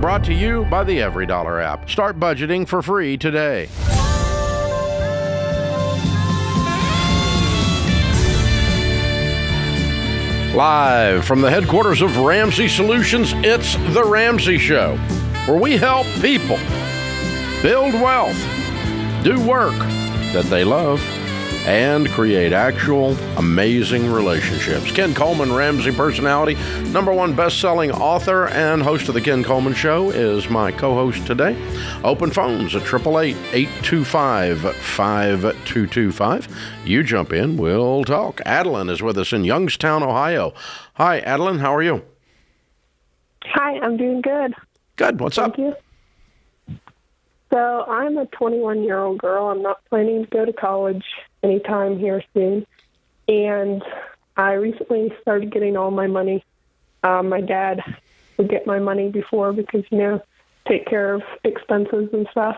brought to you by the EveryDollar app. Start budgeting for free today. Live from the headquarters of Ramsey Solutions, it's The Ramsey Show, where we help people build wealth, do work that they love, and create actual amazing relationships. Ken Coleman, Ramsey personality, #1 best-selling author and host of The Ken Coleman Show, is my co-host today. Open phones at 888-825-5225. You jump in, we'll talk. Adelyn is with us in Youngstown, Ohio. Hi, Adelyn, how are you? Hi, I'm doing good. Good, what's up? Thank you. So I'm a 21-year-old girl. I'm not planning to go to college anytime here soon. And I recently started getting all my money. My dad would get my money before because, take care of expenses and stuff.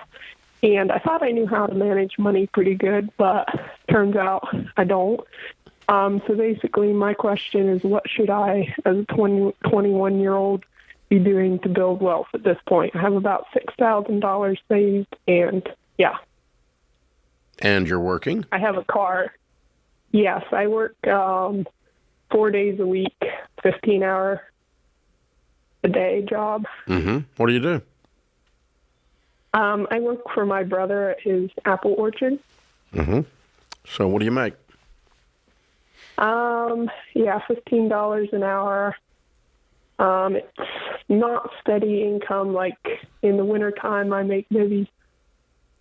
And I thought I knew how to manage money pretty good, but turns out I don't. So basically my question is, what should I, as a 21-year-old, be doing to build wealth at this point? I have about $6,000 saved, and yeah. And you're working? I have a car. Yes, I work 4 days a week, 15-hour a day job. Mm-hmm. What do you do? I work for my brother at his apple orchard. Mm-hmm. So what do you make? $15 an hour. It's not steady income. Like in the wintertime, I make maybe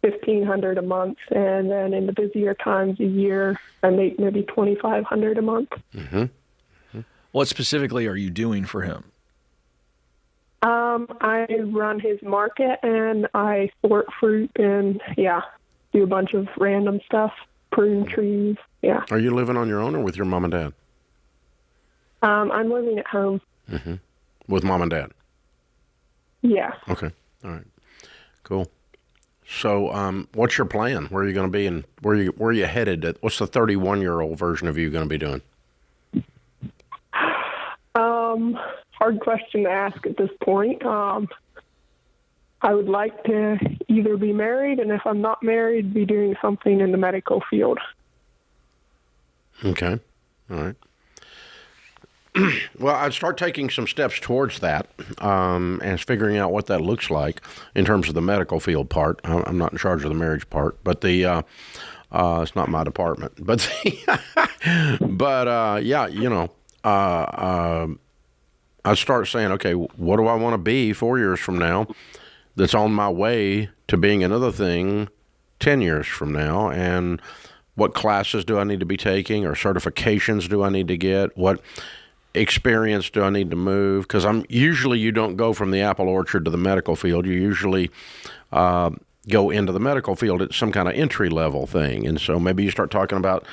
$1,500 a month, and then in the busier times a year, I make maybe $2,500 a month. Mm-hmm. Mm-hmm. What specifically are you doing for him? I run his market, and I sort fruit and, do a bunch of random stuff, prune trees, yeah. Are you living on your own or with your mom and dad? I'm living at home. Mm-hmm. With mom and dad? Yeah. Okay. All right. Cool. So, what's your plan? Where are you going to be, and where are you headed? What's the 31-year-old version of you going to be doing? Hard question to ask at this point. I would like to either be married, and if I'm not married, be doing something in the medical field. Okay. All right. Well, I'd start taking some steps towards that and figuring out what that looks like in terms of the medical field part. I'm not in charge of the marriage part, but it's not my department. But I'd start saying, okay, what do I want to be 4 years from now that's on my way to being another thing 10 years from now, and what classes do I need to be taking, or certifications do I need to get, what experience do I need to move? Because you don't go from the apple orchard to the medical field. You usually go into the medical field at some kind of entry-level thing. And so maybe you start talking about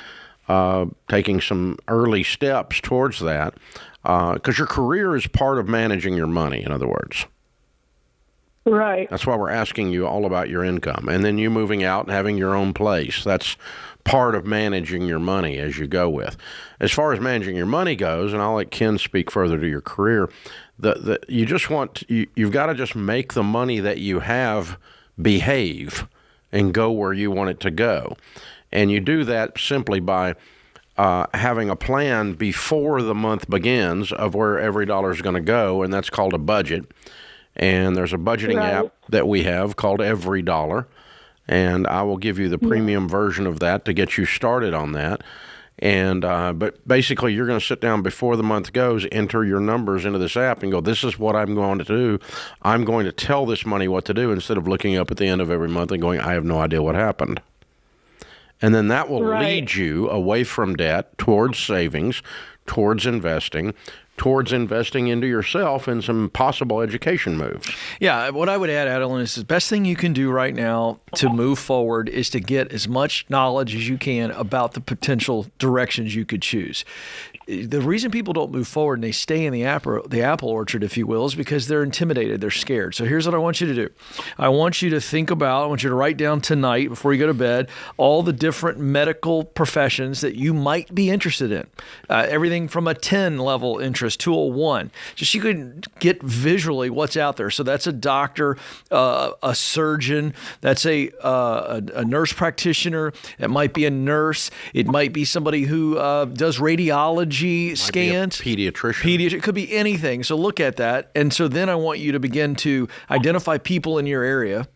taking some early steps towards that, because your career is part of managing your money, in other words. Right. That's why we're asking you all about your income. And then you moving out and having your own place. That's part of managing your money as you go with. As far as managing your money goes, and I'll let Ken speak further to your career, you've got to just make the money that you have behave and go where you want it to go. And you do that simply by having a plan before the month begins of where every dollar is going to go, and that's called a budget. And there's a budgeting app that we have called EveryDollar, and I will give you the premium version of that to get you started on that. And but basically, you're going to sit down before the month goes, enter your numbers into this app, and go, this is what I'm going to do. I'm going to tell this money what to do, instead of looking up at the end of every month and going, I have no idea what happened. And then that will lead you away from debt, towards savings, towards investing into yourself and some possible education moves. Yeah, what I would add, Adelyn, is the best thing you can do right now to move forward is to get as much knowledge as you can about the potential directions you could choose. The reason people don't move forward and they stay in the apple orchard, if you will, is because they're intimidated, they're scared. So here's what I want you to do. I want you to write down tonight before you go to bed all the different medical professions that you might be interested in. Everything from a 10 level interest interest, 201. Just so you can get visually what's out there. So that's a doctor, a surgeon, that's a nurse practitioner. It might be a nurse. It might be somebody who does radiology scans. Pediatrician. It could be anything. So look at that. And so then I want you to begin to identify people in your area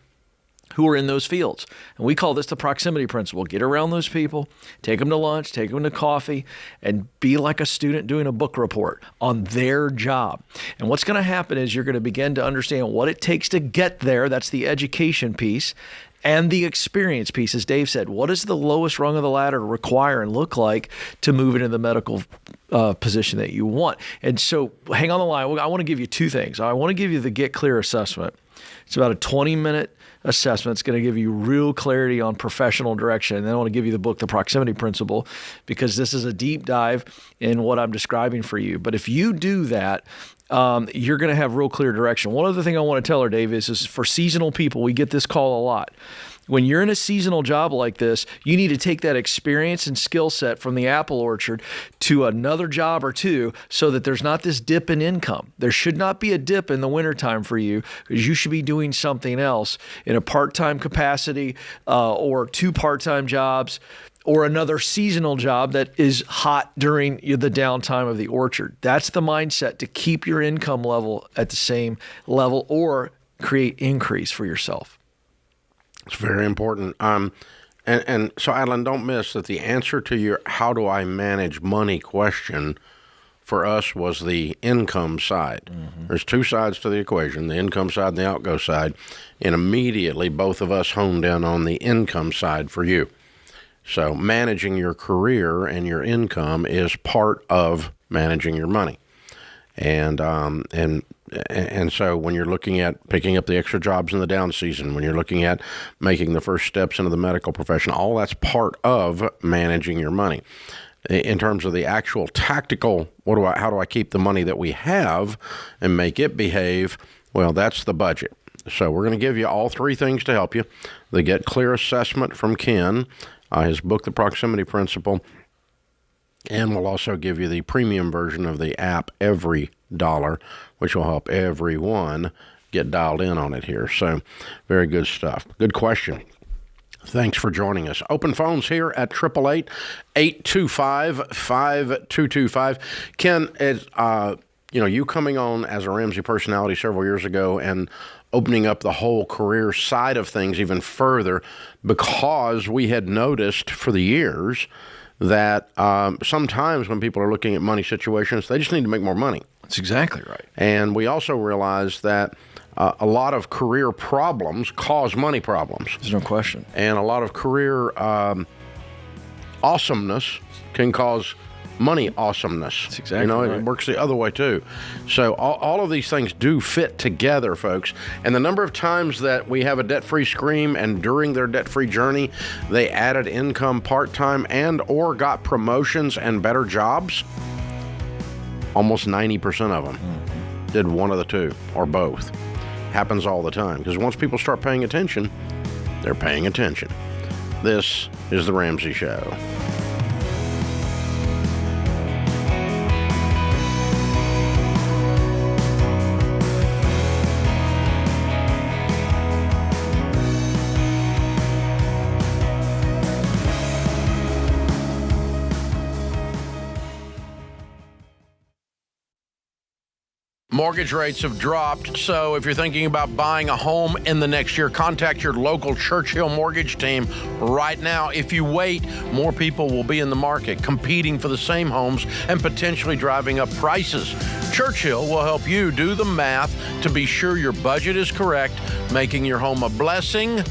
who are in those fields. And we call this the proximity principle. Get around those people, take them to lunch, take them to coffee, and be like a student doing a book report on their job. And what's going to happen is you're going to begin to understand what it takes to get there. That's the education piece. And the experience piece, as Dave said, what does the lowest rung of the ladder require and look like to move into the medical position that you want? And so hang on the line. I want to give you two things. I want to give you the Get Clear assessment. It's about a 20-minute assessment. It's going to give you real clarity on professional direction. And then I want to give you the book, The Proximity Principle, because this is a deep dive in what I'm describing for you. But if you do that, you're going to have real clear direction. One other thing I want to tell her, Dave, is for seasonal people, we get this call a lot. When you're in a seasonal job like this, you need to take that experience and skill set from the apple orchard to another job or two so that there's not this dip in income. There should not be a dip in the wintertime for you because you should be doing something else in a part-time capacity or 2 part-time jobs or another seasonal job that is hot during the downtime of the orchard. That's the mindset to keep your income level at the same level or create increase for yourself. It's very important. And so, Adelyn, don't miss that the answer to your how do I manage money question for us was the income side. Mm-hmm. There's 2 sides to the equation, the income side and the outgo side. And immediately both of us honed in on the income side for you. So managing your career and your income is part of managing your money. And so when you're looking at picking up the extra jobs in the down season, when you're looking at making the first steps into the medical profession, all that's part of managing your money. In terms of the actual tactical, how do I keep the money that we have and make it behave? Well, that's the budget. So we're going to give you all 3 things to help you. The Get Clear assessment from Ken, his book, The Proximity Principle, and we'll also give you the premium version of the app, Every Dollar, which will help everyone get dialed in on it here. So very good stuff. Good question. Thanks for joining us. Open phones here at 888-825-5225. Ken, you coming on as a Ramsey personality several years ago and opening up the whole career side of things even further because we had noticed for the years that sometimes when people are looking at money situations, they just need to make more money. That's exactly right. And we also realized that a lot of career problems cause money problems. There's no question. And a lot of career awesomeness can cause money awesomeness. That's exactly right. It works the other way too. So all of these things do fit together, folks. And the number of times that we have a debt-free scream and during their debt-free journey, they added income part-time and or got promotions and better jobs, almost 90% of them did one of the two or both. Happens all the time because once people start paying attention, they're paying attention. This is The Ramsey Show. Mortgage rates have dropped, so if you're thinking about buying a home in the next year, contact your local Churchill mortgage team right now. If you wait, more people will be in the market competing for the same homes and potentially driving up prices. Churchill will help you do the math to be sure your budget is correct, making your home a blessing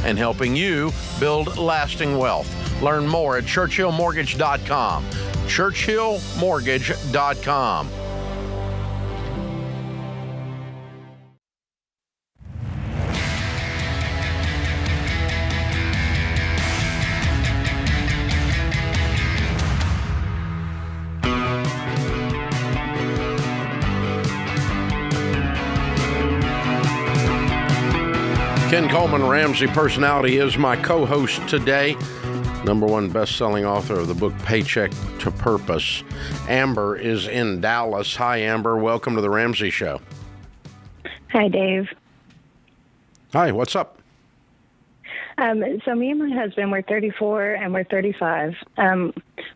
and helping you build lasting wealth. Learn more at churchillmortgage.com. churchillmortgage.com. Ken Coleman, Ramsey personality, is my co-host today. #1 best-selling author of the book Paycheck to Purpose. Amber is in Dallas. Hi, Amber. Welcome to the Ramsey Show. Hi, Dave. Hi, what's up? So me and my husband, we're 34 and we're 35.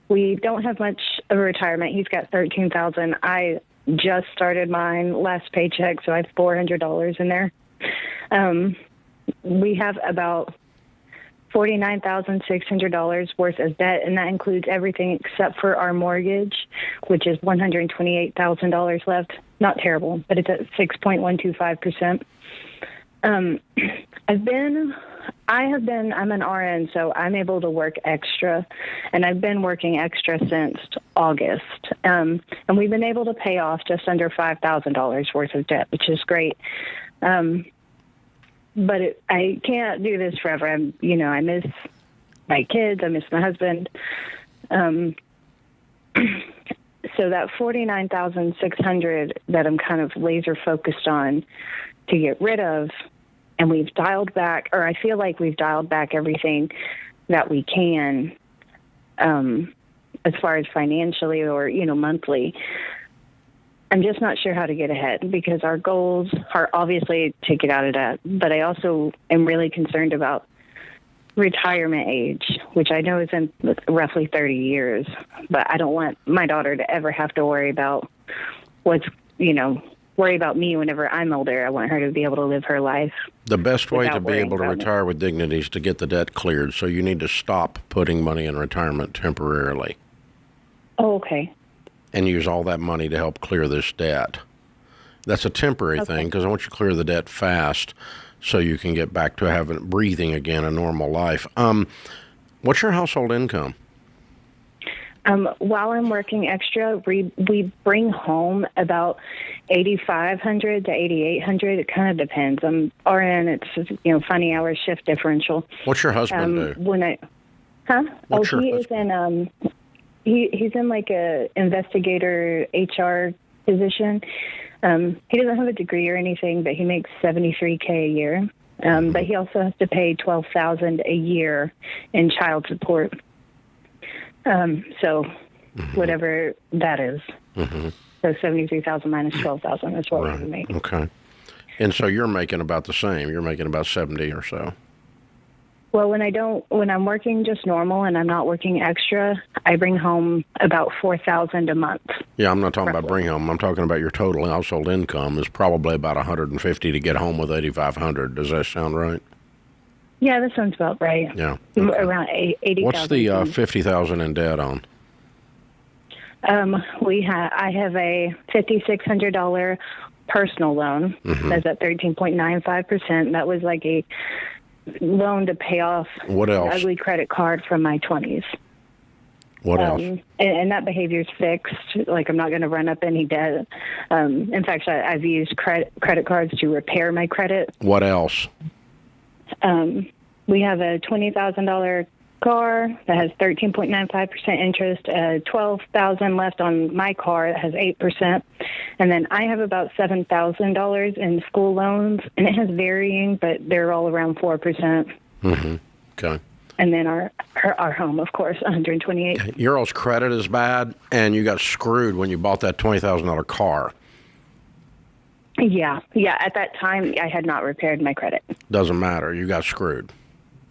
We don't have much of a retirement. He's got $13,000. I just started mine last paycheck, so I have $400 in there. We have about $49,600 worth of debt, and that includes everything except for our mortgage, which is $128,000 left. Not terrible, but it's at 6.125%. I'm an RN, so I'm able to work extra, and I've been working extra since August. And we've been able to pay off just under $5,000 worth of debt, which is great. But I can't do this forever. I miss my kids. I miss my husband. So that $49,600 that I'm kind of laser focused on to get rid of, and we've dialed back, or I feel like we've dialed back everything that we can, as far as financially or, monthly. I'm just not sure how to get ahead because our goals are obviously to get out of debt, but I also am really concerned about retirement age, which I know is in roughly 30 years, but I don't want my daughter to ever have to worry about worry about me whenever I'm older. I want her to be able to live her life. The best way to be able to retire with dignity is to get the debt cleared, so you need to stop putting money in retirement temporarily. Oh, okay. And use all that money to help clear this debt. That's a temporary thing because I want you to clear the debt fast so you can get back to breathing again, a normal life. What's your household income? While I'm working extra, we bring home about $8,500 to $8,800. It kind of depends. I'm RN. It's funny hour shift differential. What's your husband do? He's in like a investigator HR position. He doesn't have a degree or anything, but he makes $73K a year. But he also has to pay $12,000 a year in child support. So whatever that is. Mm-hmm. So $73,000 minus $12,000 is what we make. Okay. And so you're making about the same. You're making about 70 or so. Well, when I'm working just normal and I'm not working extra, I bring home about $4,000 a month. Yeah, I'm not talking about bring home. I'm talking about your total household income is probably about $150 to get home with $8,500. Does that sound right? Yeah, that sounds about right. Yeah, okay. Around $80,000. What's the $50,000 in debt on? I have a $5,600 personal loan. Mm-hmm. That's at 13.95%. That was like a loan to pay off what else? An ugly credit card from my 20s. What else? And that behavior is fixed. Like, I'm not going to run up any debt. In fact, I've used credit cards to repair my credit. What else? We have a $20,000 car that has 13.95% interest, $12,000 left on my car that has 8%. And then I have about $7,000 in school loans, and it has varying, but they're all around 4%. Mm-hmm. Okay. And then our home, of course, $128,000. Your all's credit is bad, and you got screwed when you bought that $20,000 car. Yeah. At that time, I had not repaired my credit. Doesn't matter. You got screwed.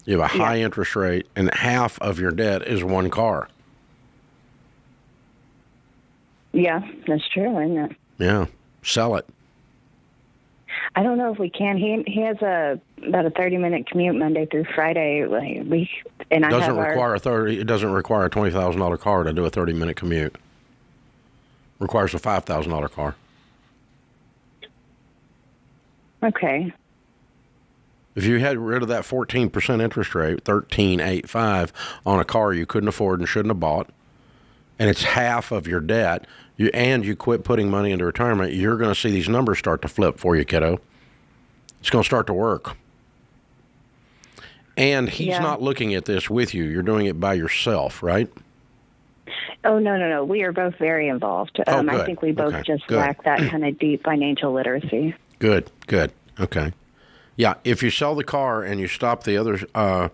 You have a high interest rate, and half of your debt is one car. Yeah, that's true, isn't it? Yeah. Sell it. I don't know if we can. He has about a 30-minute commute Monday through Friday. It doesn't require a $20,000 car to do a 30-minute commute. Requires a $5,000 car. Okay. If you had rid of that 14% interest rate, 13.85 on a car you couldn't afford and shouldn't have bought, and it's half of your debt, you quit putting money into retirement, you're going to see these numbers start to flip for you, kiddo. It's going to start to work. And he's not looking at this with you. You're doing it by yourself, right? Oh, no. We are both very involved. I think we both lack that kind of deep financial literacy. Good. Okay. Yeah, if you sell the car and you stop the other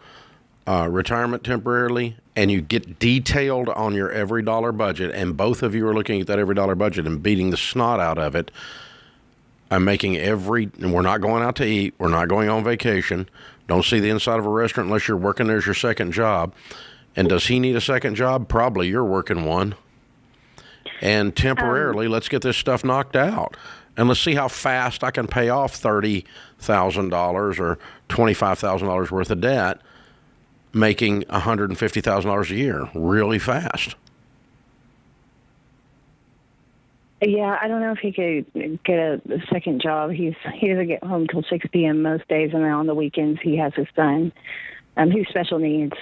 retirement temporarily, and you get detailed on your every dollar budget, and both of you are looking at that every dollar budget and beating the snot out of it, and we're not going out to eat, we're not going on vacation, don't see the inside of a restaurant unless you're working there's your second job. And does he need a second job? Probably. You're working one. And temporarily, let's get this stuff knocked out. And let's see how fast I can pay off $30,000 or $25,000 worth of debt, making $150,000 a year really fast. Yeah, I don't know if he could get a second job. He doesn't get home till 6 p.m. most days, and then on the weekends he has his son, who's special needs.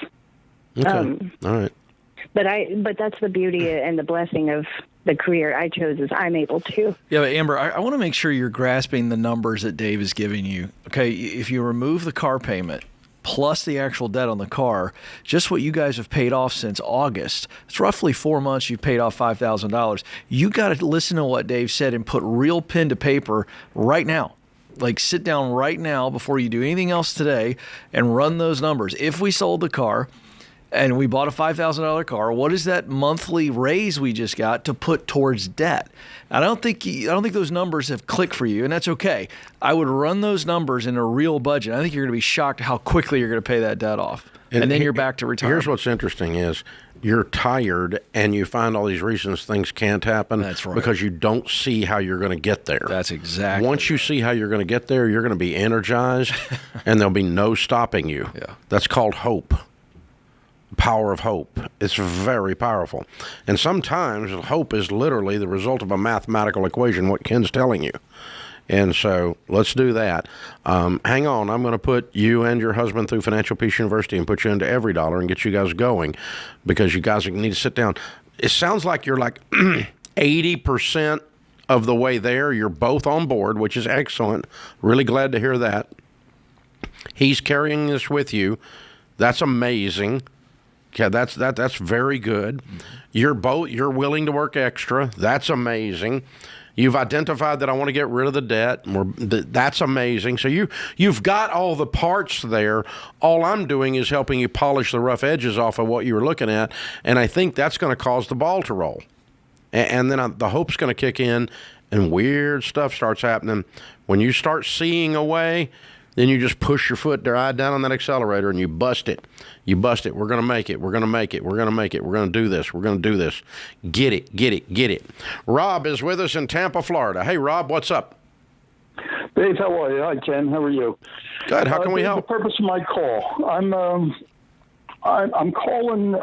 Okay. All right. But that's the beauty and the blessing of the career I chose is I'm able to. Yeah, but Amber, I want to make sure you're grasping the numbers that Dave is giving you. Okay, if you remove the car payment plus the actual debt on the car, just what you guys have paid off since August, it's roughly 4 months you've paid off $5,000. You got to listen to what Dave said and put real pen to paper right now. Like, sit down right now before you do anything else today and run those numbers. If we sold the car and we bought a $5,000 car, what is that monthly raise we just got to put towards debt? I don't think those numbers have clicked for you, and that's okay. I would run those numbers in a real budget. I think you're going to be shocked how quickly you're going to pay that debt off, and then you're back to retirement. Here's what's interesting is you're tired and you find all these reasons things can't happen. That's right. Because you don't see how you're going to get there. That's exactly. Once you see how you're going to get there, you're going to be energized and there'll be no stopping you. Yeah. That's called hope. Power of hope. It's very powerful. And sometimes hope is literally the result of a mathematical equation, what Ken's telling you. And so let's do that. Hang on. I'm going to put you and your husband through Financial Peace University and put you into every dollar and get you guys going, because you guys need to sit down. It sounds like you're like 80% of the way there. You're both on board, which is excellent. Really glad to hear that. He's carrying this with you. That's amazing. Yeah, that's very good. You're willing to work extra. That's amazing. You've identified that I want to get rid of the debt. That's amazing. So you've got all the parts there. All I'm doing is helping you polish the rough edges off of what you were looking at, and I think that's going to cause the ball to roll. And then the hope's going to kick in, and weird stuff starts happening. When you start seeing a way, then you just push your foot right down on that accelerator and you bust it. You bust it. We're going to make it. We're going to make it. We're going to make it. We're going to do this. We're going to do this. Get it. Get it. Get it. Rob is with us in Tampa, Florida. Hey, Rob, what's up? Dave, how are you? Hi, Ken. How are you? Good. How can we help? The purpose of my call. I'm calling.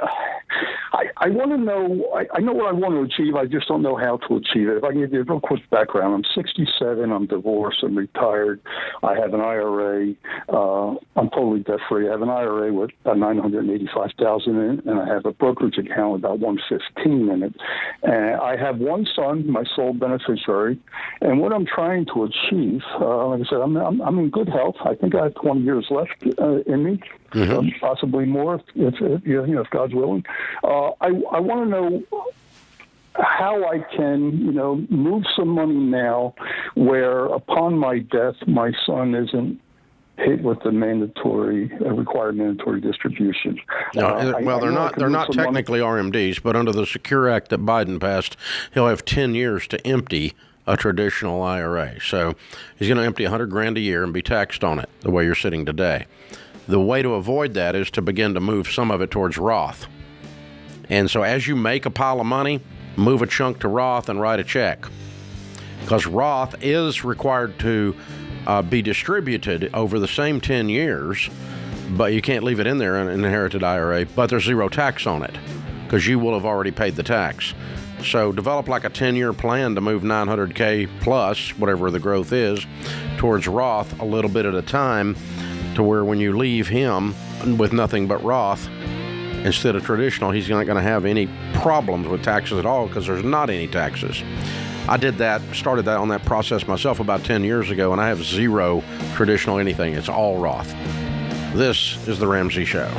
I want to know. I know what I want to achieve. I just don't know how to achieve it. If I can give you a real quick background, I'm 67. I'm divorced. I'm retired. I have an IRA. I'm totally debt free. I have an IRA with about $985,000 in it, and I have a brokerage account with about $115 in it. And I have one son, my sole beneficiary. And what I'm trying to achieve, like I said, I'm in good health. I think I have 20 years left in me. Mm-hmm. Possibly more if God's willing. I want to know how I can, move some money now where upon my death, my son isn't hit with the required mandatory distribution. They're not technically RMDs, but under the Secure Act that Biden passed, he'll have 10 years to empty a traditional IRA. So he's going to empty $100,000 a year and be taxed on it the way you're sitting today. The way to avoid that is to begin to move some of it towards Roth. And so as you make a pile of money, move a chunk to Roth and write a check. Because Roth is required to be distributed over the same 10 years, but you can't leave it in there in an inherited IRA, but there's zero tax on it because you will have already paid the tax. So develop like a 10-year plan to move $900K plus, whatever the growth is, towards Roth a little bit at a time, to where when you leave him with nothing but Roth instead of traditional, he's not going to have any problems with taxes at all because there's not any taxes. I started that on that process myself about 10 years ago, and I have zero traditional anything. It's all Roth. This is The Ramsey Show.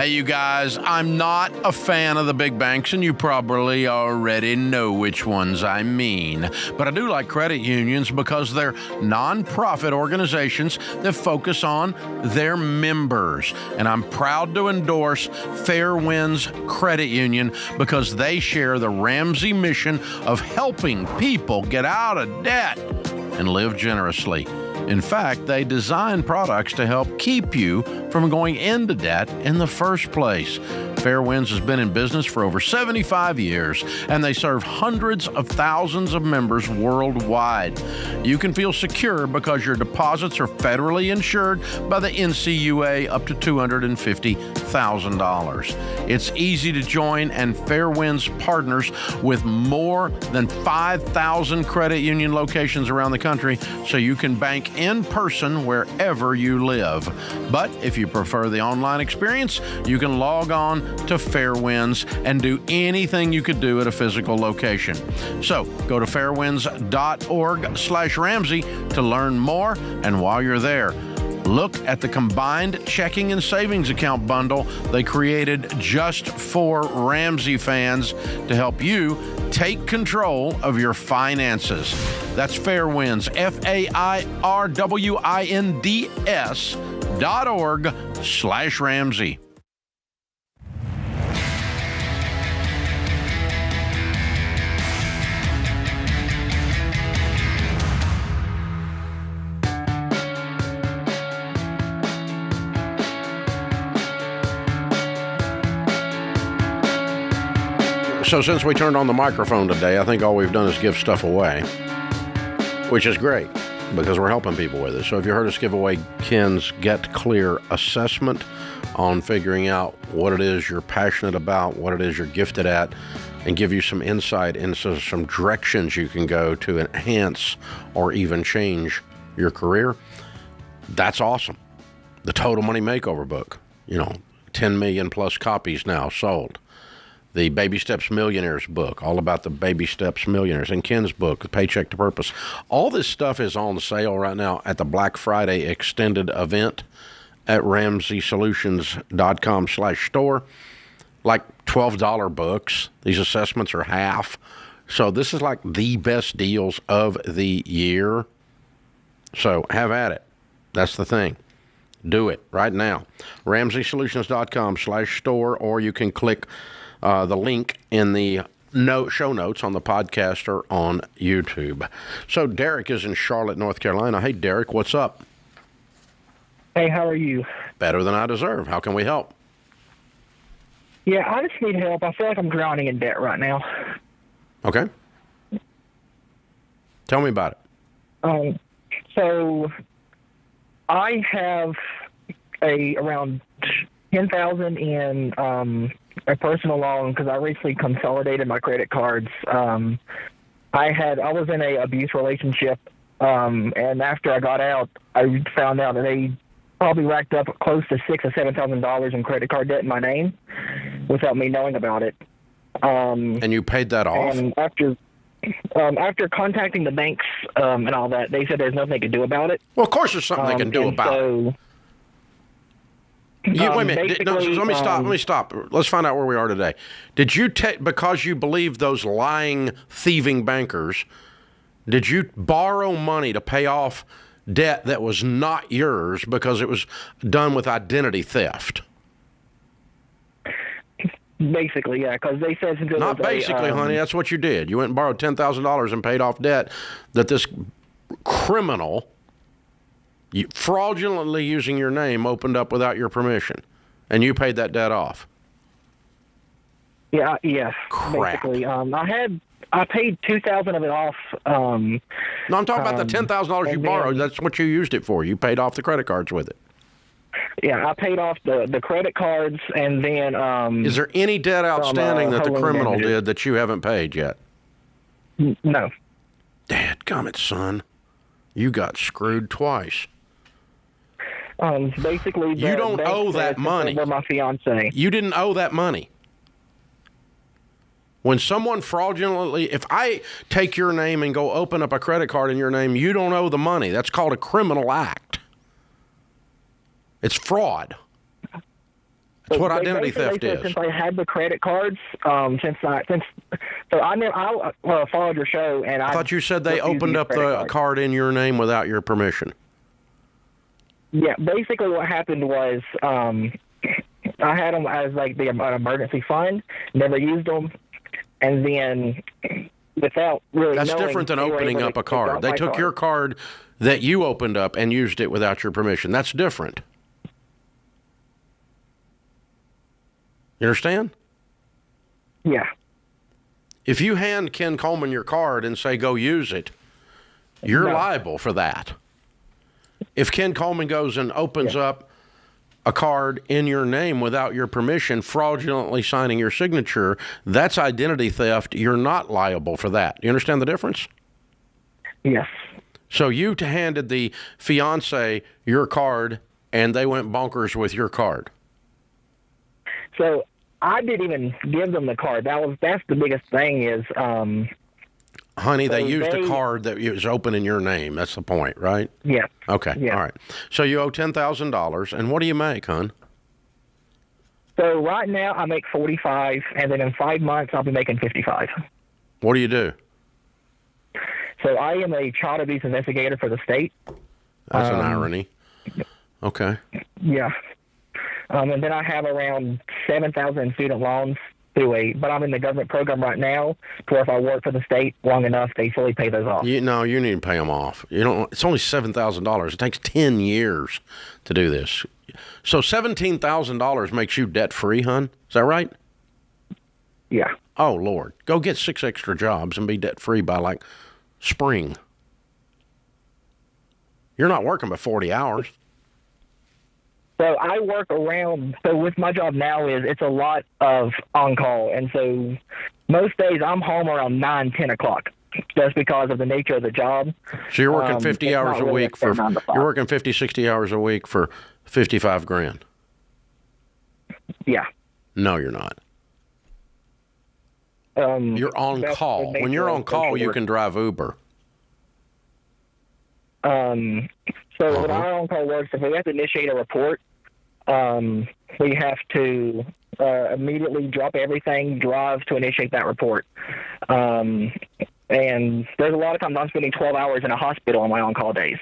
Hey, you guys, I'm not a fan of the big banks, and you probably already know which ones I mean. But I do like credit unions because they're nonprofit organizations that focus on their members. And I'm proud to endorse Fair Winds Credit Union because they share the Ramsey mission of helping people get out of debt and live generously. In fact, they design products to help keep you from going into debt in the first place. Fair Winds has been in business for over 75 years, and they serve hundreds of thousands of members worldwide. You can feel secure because your deposits are federally insured by the NCUA up to $250,000. It's easy to join, and Fair Winds partners with more than 5,000 credit union locations around the country, so you can bank in person wherever you live. But if you prefer the online experience, you can log on to Fairwinds and do anything you could do at a physical location. So go to fairwinds.org/Ramsey to learn more. And while you're there, look at the combined checking and savings account bundle they created just for Ramsey fans to help you take control of your finances. That's Fairwinds, FAIRWINDS.org/Ramsey. So since we turned on the microphone today, I think all we've done is give stuff away, which is great because we're helping people with it. So if you heard us give away Ken's Get Clear assessment on figuring out what it is you're passionate about, what it is you're gifted at, and give you some insight into some directions you can go to enhance or even change your career, that's awesome. The Total Money Makeover book, 10 million plus copies now sold. The Baby Steps Millionaires book, all about the Baby Steps Millionaires, and Ken's book, Paycheck to Purpose. All this stuff is on sale right now at the Black Friday extended event at RamseySolutions.com/store. Like $12 books. These assessments are half. So this is like the best deals of the year. So have at it. That's the thing. Do it right now. RamseySolutions.com/store, or you can click the link in the show notes on the podcast or on YouTube. So Derek is in Charlotte, North Carolina. Hey, Derek, what's up? Hey, how are you? Better than I deserve. How can we help? Yeah, I just need help. I feel like I'm drowning in debt right now. Okay. Tell me about it. So I have around $10,000 in a personal loan because I recently consolidated my credit cards. I was in a abuse relationship, and after I got out, I found out that they probably racked up close to $6,000 or $7,000 in credit card debt in my name without me knowing about it. And you paid that off? And after contacting the banks and all that, they said there's nothing they could do about it. Well, of course there's something they can do about it. Wait a minute. No, let me stop. Let's find out where we are today. Did you because you believe those lying, thieving bankers, did you borrow money to pay off debt that was not yours because it was done with identity theft? Basically, yeah, because they said... Not basically, honey. That's what you did. You went and borrowed $10,000 and paid off debt that this criminal... fraudulently using your name opened up without your permission, and you paid that debt off. Yeah, yes. Crap. Basically, I paid $2,000 of it off. No, I'm talking about the $10,000 you borrowed. That's what you used it for. You paid off the credit cards with it. Yeah, I paid off the credit cards, and then... Is there any debt outstanding that the criminal did that you haven't paid yet? No. Dadgummit, son. You got screwed twice. Basically, you don't owe that money. My fiance. You didn't owe that money. When someone fraudulently, if I take your name and go open up a credit card in your name, you don't owe the money. That's called a criminal act. It's fraud. That's what They identity basically theft said is. Since I had the credit cards, so I never followed your show, and I thought you said they refused to opened use up credit the cards. card in your name without your permission. Yeah, basically what happened was I had them as like an emergency fund, never used them, and then without really That's knowing, different than they were opening able up to a card. drop They my took your card that you opened up and used it without your permission. That's different. You understand? Yeah. If you hand Ken Coleman your card and say, go use it, you're No. liable for that. If Ken Coleman goes and opens up a card in your name without your permission, fraudulently signing your signature, that's identity theft. You're not liable for that. You understand the difference? Yes. So you handed the fiance your card, and they went bonkers with your card. So I didn't even give them the card. That's the biggest thing is. Honey, they So used a card that was open in your name. That's the point, right? Yeah. Okay, Yeah. all right. So you owe $10,000, and what do you make, hon? So right now I make 45, and then in 5 months I'll be making 55. What do you do? So I am a child abuse investigator for the state. That's an irony. Okay. Yeah. And then I have around 7,000 student loans but I'm in the government program right now, to where if I work for the state long enough, they fully pay those off. You need to pay them off. You don't. It's only $7,000. It takes 10 years to do this. So $17,000 makes you debt free, hon. Is that right? Yeah. Oh Lord, go get 6 extra jobs and be debt free by like spring. You're not working but 40 hours. So I work around. So with my job now it's a lot of on call, and so most days I'm home around 9, 10 o'clock, just because of the nature of the job. So you're working 50 it's hours not a really week for. a 9 to 5. You're working 50, 60 hours a week for 55 grand. Yeah. No, you're not. You're on That's call. the When you're nature on of call, social you work. can drive Uber. So when our on-call works, if we have to initiate a report, we have to immediately drop everything, drive to initiate that report. And there's a lot of times I'm spending 12 hours in a hospital on my on-call days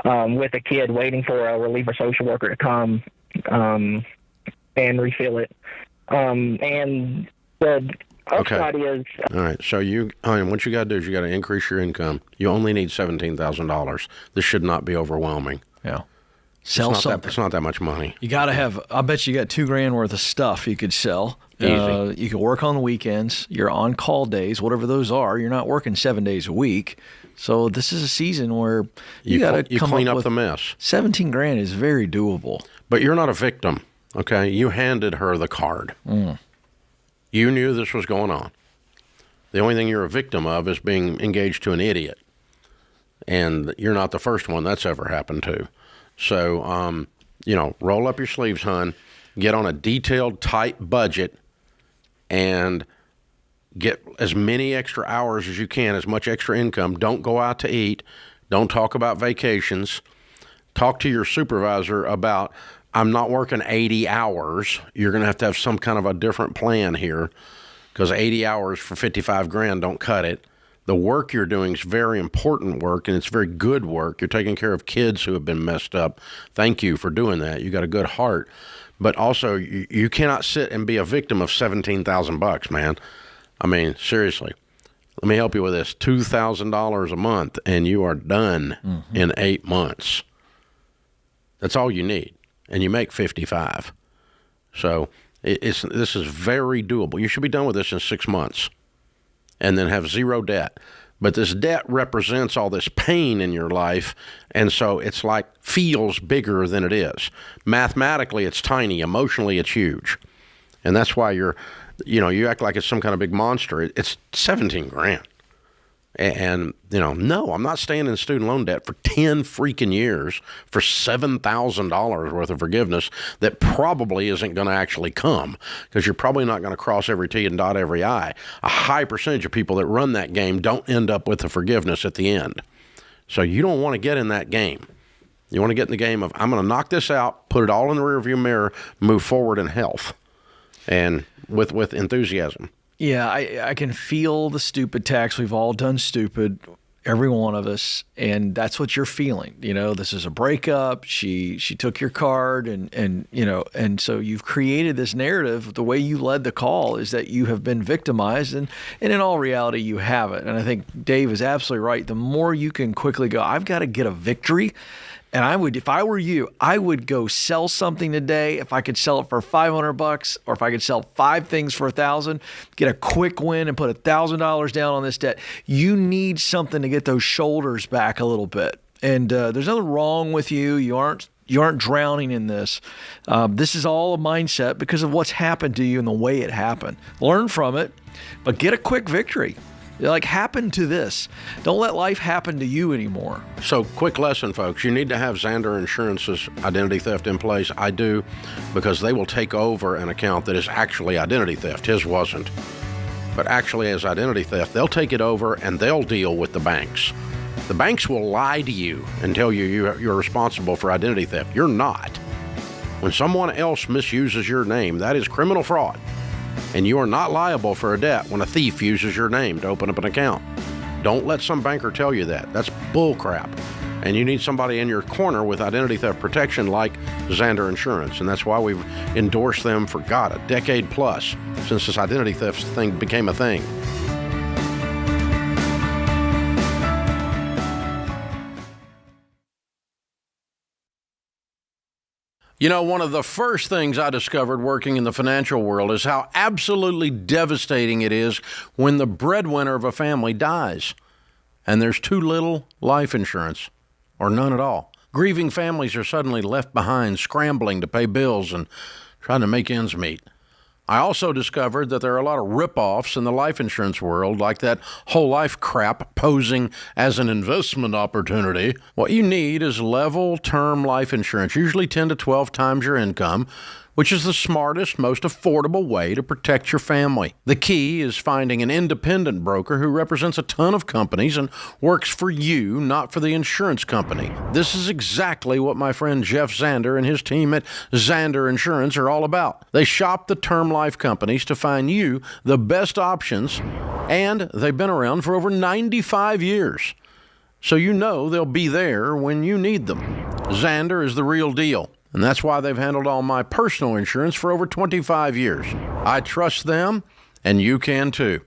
with a kid waiting for a reliever social worker to come and refill it. And the upside is... All right. So what you got to do is you got to increase your income. You only need $17,000. This should not be overwhelming. Yeah. Sell something. It's not that much money. You got to have, I bet you got $2,000 worth of stuff you could sell. Easy. You can work on the weekends, your on call days, whatever those are. You're not working 7 days a week. So this is a season where you got to come clean up up with the mess. $17,000 is very doable. But you're not a victim, okay? You handed her the card. You knew this was going on. The only thing you're a victim of is being engaged to an idiot. And you're not the first one that's ever happened to. So, roll up your sleeves, hon. Get on a detailed, tight budget and get as many extra hours as you can, as much extra income. Don't go out to eat. Don't talk about vacations. Talk to your supervisor about, I'm not working 80 hours. You're going to have some kind of a different plan here, because 80 hours for 55 grand don't cut it. The work you're doing is very important work, and it's very good work. You're taking care of kids who have been messed up. Thank you for doing that. You got a good heart. But also, you cannot sit and be a victim of $17,000, man. I mean, seriously. Let me help you with this. $2,000 a month, and you are done in 8 months. That's all you need. And you make 55. So this is very doable. You should be done with this in 6 months and then have zero debt. But this debt represents all this pain in your life, and so it's like feels bigger than it is. Mathematically, it's tiny. Emotionally, it's huge. And that's why you act like it's some kind of big monster. It's 17 grand. And, no, I'm not staying in student loan debt for 10 freaking years for $7,000 worth of forgiveness that probably isn't going to actually come, because you're probably not going to cross every T and dot every I. A high percentage of people that run that game don't end up with the forgiveness at the end. So you don't want to get in that game. You want to get in the game of, I'm going to knock this out, put it all in the rearview mirror, move forward in health and with enthusiasm. Yeah, I can feel the stupid tax. We've all done stupid, every one of us, and that's what you're feeling. You know, this is a breakup. She took your card, and you know, and so you've created this narrative. The way you led the call is that you have been victimized, and in all reality, you haven't. And I think Dave is absolutely right. The more you can quickly go, I've got to get a victory. And I would, if I were you, I would go sell something today. If I could sell it for $500, or if I could sell 5 things for $1,000, get a quick win and put $1,000 down on this debt. You need something to get those shoulders back a little bit. And there's nothing wrong with you. You aren't drowning in this. This is all a mindset because of what's happened to you and the way it happened. Learn from it, but get a quick victory. Like, happen to this. Don't let life happen to you anymore. So, quick lesson, folks. You need to have Zander Insurance's identity theft in place. I do, because they will take over an account that is actually identity theft. His wasn't. But actually, as identity theft, they'll take it over and they'll deal with the banks. The banks will lie to you and tell you you're responsible for identity theft. You're not. When someone else misuses your name, that is criminal fraud. And you are not liable for a debt when a thief uses your name to open up an account. Don't let some banker tell you that. That's bull crap. And you need somebody in your corner with identity theft protection like Zander Insurance. And that's why we've endorsed them for, God, a decade plus since this identity theft thing became a thing. You know, one of the first things I discovered working in the financial world is how absolutely devastating it is when the breadwinner of a family dies and there's too little life insurance or none at all. Grieving families are suddenly left behind, scrambling to pay bills and trying to make ends meet. I also discovered that there are a lot of rip-offs in the life insurance world, like that whole life crap posing as an investment opportunity. What you need is level term life insurance, usually 10 to 12 times your income, which is the smartest, most affordable way to protect your family. The key is finding an independent broker who represents a ton of companies and works for you, not for the insurance company. This is exactly what my friend Jeff Zander and his team at Zander Insurance are all about. They shop the term life companies to find you the best options, and they've been around for over 95 years. So you know they'll be there when you need them. Zander is the real deal. And that's why they've handled all my personal insurance for over 25 years. I trust them, and you can too.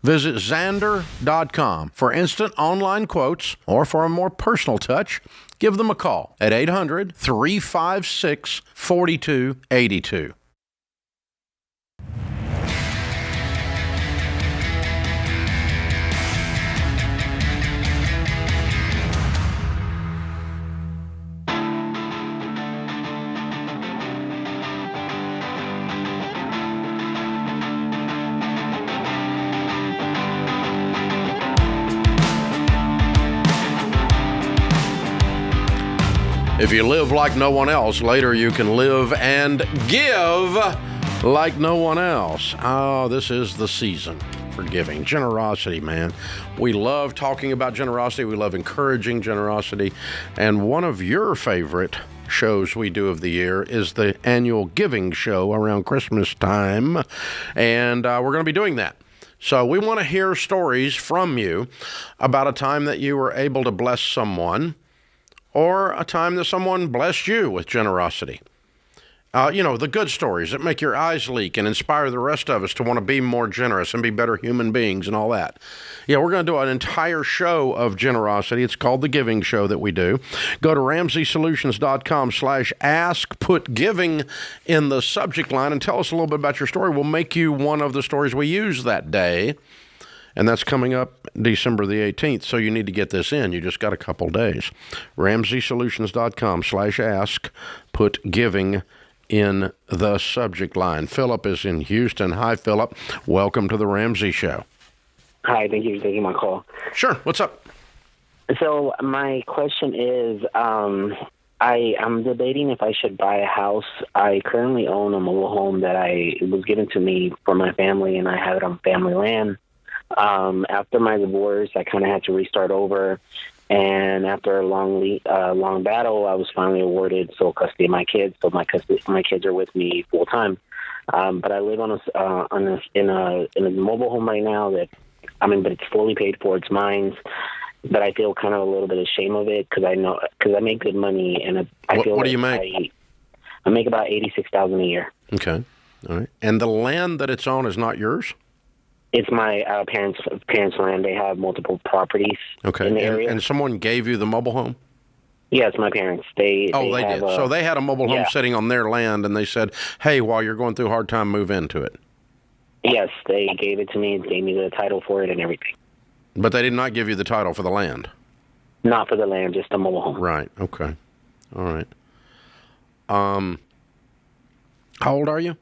Visit Zander.com for instant online quotes, or for a more personal touch, give them a call at 800-356-4282. If you live like no one else, later you can live and give like no one else. Oh, this is the season for giving. Generosity, man. We love talking about generosity. We love encouraging generosity. And one of your favorite shows we do of the year is the annual giving show around Christmas time. And we're going to be doing that. So we want to hear stories from you about a time that you were able to bless someone, or a time that someone blessed you with generosity. The good stories that make your eyes leak and inspire the rest of us to want to be more generous and be better human beings and all that. Yeah, we're going to do an entire show of generosity. It's called The Giving Show that we do. Go to RamseySolutions.com/ask, put giving in the subject line, and tell us a little bit about your story. We'll make you one of the stories we use that day. And that's coming up December the 18th, so you need to get this in. You just got a couple days. RamseySolutions.com/ask. Put giving in the subject line. Philip is in Houston. Hi, Philip. Welcome to the Ramsey Show. Hi, thank you for taking my call. Sure. What's up? So my question is, I'm debating if I should buy a house. I currently own a mobile home that was given to me for my family, and I have it on family land. After my divorce, I kind of had to restart over, And after a long battle, I was finally awarded sole custody of my kids. So my kids are with me full time. But I live in a mobile home right now but it's fully paid for. It's mine. But I feel kind of a little bit ashamed of it because I make good money, and I feel. What do you make? I make about $86,000 a year. Okay, all right. And the land that it's on is not yours? It's my parents' land. They have multiple properties in the area. And someone gave you the mobile home? Yes, my parents. They did. So they had a mobile home sitting on their land, and they said, "Hey, while you're going through a hard time, move into it." Yes, they gave it to me. Gave me the title for it and everything. But they did not give you the title for the land? Not for the land, just a mobile home. Right. Okay. All right. How old are you?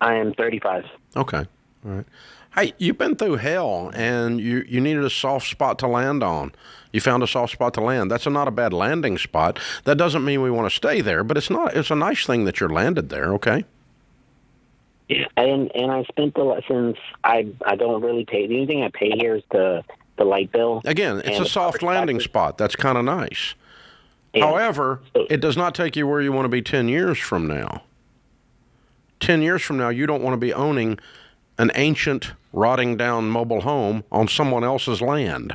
I am 35. Okay. All right. Hey, you've been through hell, and you needed a soft spot to land on. You found a soft spot to land. That's not a bad landing spot. That doesn't mean we want to stay there, but it's a nice thing that you're landed there, okay? Yeah, and I spent since I don't really pay. The only thing I pay here is the light bill. Again, it's a soft landing spot. That's kind of nice. Yeah. However, it does not take you where you want to be 10 years from now. 10 years from now, you don't want to be owning an ancient, rotting down mobile home on someone else's land.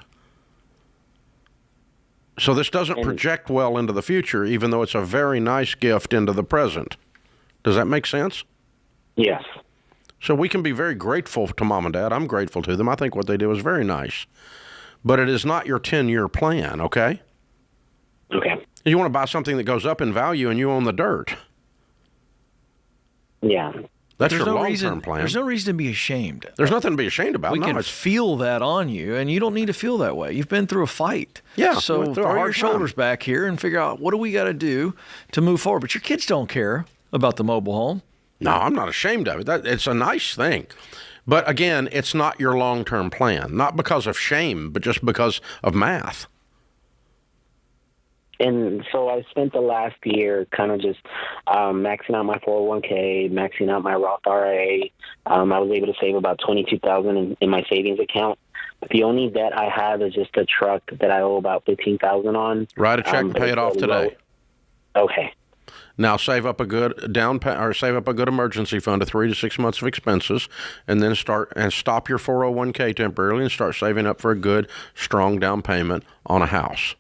So this doesn't project well into the future, even though it's a very nice gift into the present. Does that make sense? Yes. So we can be very grateful to Mom and Dad. I'm grateful to them. I think what they did was very nice. But it is not your 10-year plan, okay? Okay. You want to buy something that goes up in value and you own the dirt. Yeah. That's your long-term plan. There's no reason to be ashamed. There's nothing to be ashamed about. We can feel that on you, and you don't need to feel that way. You've been through a fight. Yeah. So throw your shoulders back here and figure out what do we got to do to move forward. But your kids don't care about the mobile home. No, I'm not ashamed of it. It's a nice thing. But again, it's not your long-term plan. Not because of shame, but just because of math. And so I spent the last year kind of just maxing out my 401k, maxing out my Roth IRA. I was able to save about $22,000 in my savings account. But the only debt I have is just a truck that I owe about $15,000 on. Write a check and pay it off today. Okay. Now save up a good save up a good emergency fund of 3 to 6 months of expenses, and then stop your 401k temporarily and start saving up for a good, strong down payment on a house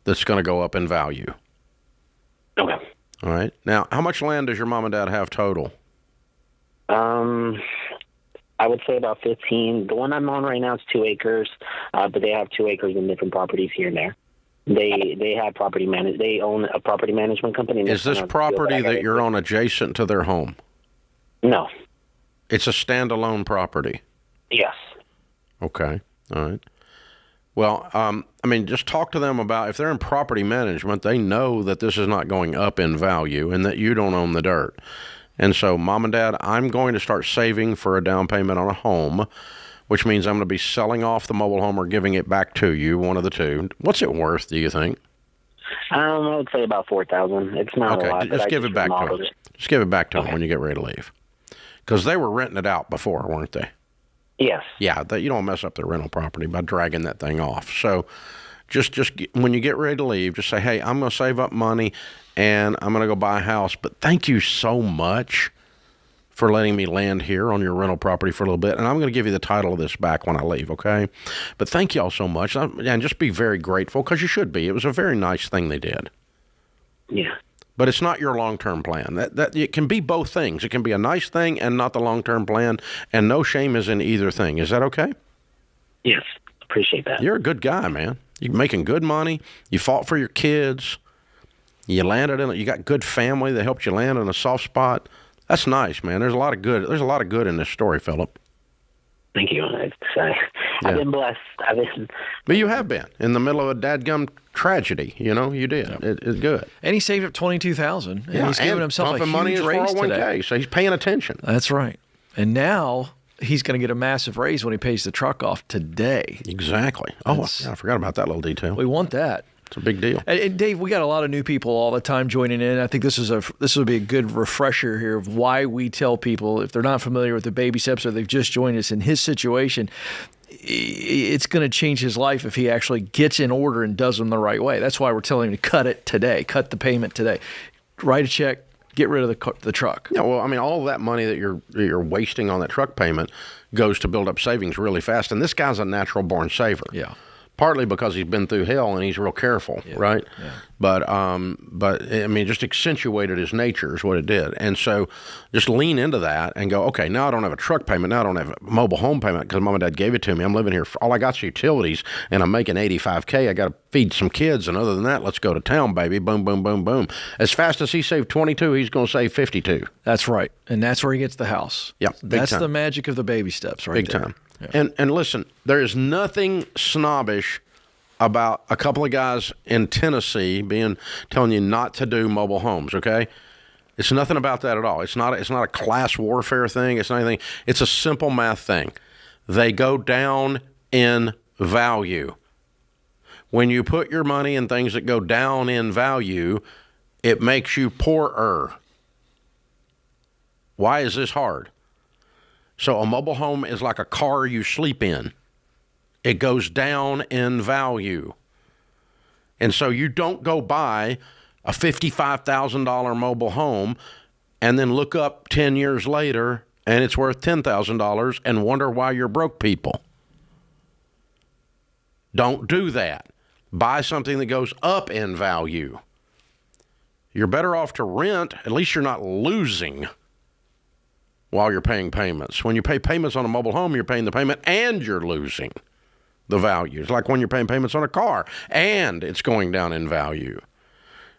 that's going to go up in value. Okay. All right. Now, how much land does your mom and dad have total? I would say about 15. The one I'm on right now is 2 acres, but they have 2 acres in different properties here and there. They have property They own a property management company. Is this property that you're on adjacent to their home? No. It's a standalone property? Yes. Okay. All right. Well, just talk to them about, if they're in property management, they know that this is not going up in value and that you don't own the dirt. And so, Mom and Dad, I'm going to start saving for a down payment on a home, which means I'm going to be selling off the mobile home or giving it back to you, one of the two. What's it worth, do you think? I would say about $4,000. It's not a lot. Okay, just give it back to them. Just give it back to them when you get ready to leave. Because they were renting it out before, weren't they? Yes. Yeah, you don't mess up their rental property by dragging that thing off. So just when you get ready to leave, just say, hey, I'm going to save up money and I'm going to go buy a house. But thank you so much for letting me land here on your rental property for a little bit. And I'm going to give you the title of this back when I leave, okay? But thank you all so much. And just be very grateful, because you should be. It was a very nice thing they did. Yeah. But it's not your long-term plan. That it can be both things. It can be a nice thing and not the long-term plan, and no shame is in either thing. Is that okay? Yes. Appreciate that. You're a good guy, man. You're making good money. You fought for your kids. You landed in it. You got good family that helped you land in a soft spot. That's nice, man. There's a lot of good in this story, Philip. Thank you. I've been blessed. But you have been in the middle of a dadgum tragedy. You know, you did. Yeah. It's good. And he saved up $22,000, and he's giving himself a huge raise today. So he's paying attention. That's right. And now he's going to get a massive raise when he pays the truck off today. Exactly. I forgot about that little detail. We want that. It's a big deal. And Dave, we got a lot of new people all the time joining in. I think this will be a good refresher here of why we tell people, if they're not familiar with the baby steps or they've just joined us in his situation, it's going to change his life if he actually gets in order and does them the right way. That's why we're telling him to cut it today, cut the payment today, write a check, get rid of the truck. Yeah, well, I mean, all that money that you're wasting on that truck payment goes to build up savings really fast. And this guy's a natural-born saver. Yeah. Partly because he's been through hell and he's real careful, right? Yeah. But I mean, it just accentuated his nature is what it did. And so just lean into that and go, okay, now I don't have a truck payment. Now I don't have a mobile home payment because mom and dad gave it to me. I'm living here. All I got's utilities and I'm making $85K. I got to feed some kids. And other than that, let's go to town, baby. Boom, boom, boom, boom. As fast as he saved 22, he's going to save 52. That's right. And that's where he gets the house. Yeah. That's the magic of the baby steps right big there. Time. Yeah. And listen, there is nothing snobbish about a couple of guys in Tennessee telling you not to do mobile homes, okay? It's nothing about that at all. It's not a class warfare thing. It's not anything. It's a simple math thing. They go down in value. When you put your money in things that go down in value, it makes you poorer. Why is this hard? So a mobile home is like a car you sleep in. It goes down in value. And so you don't go buy a $55,000 mobile home and then look up 10 years later and it's worth $10,000 and wonder why you're broke, people. Don't do that. Buy something that goes up in value. You're better off to rent. At least you're not losing while you're paying payments. When you pay payments on a mobile home, you're paying the payment and you're losing the value. It's like when you're paying payments on a car and it's going down in value.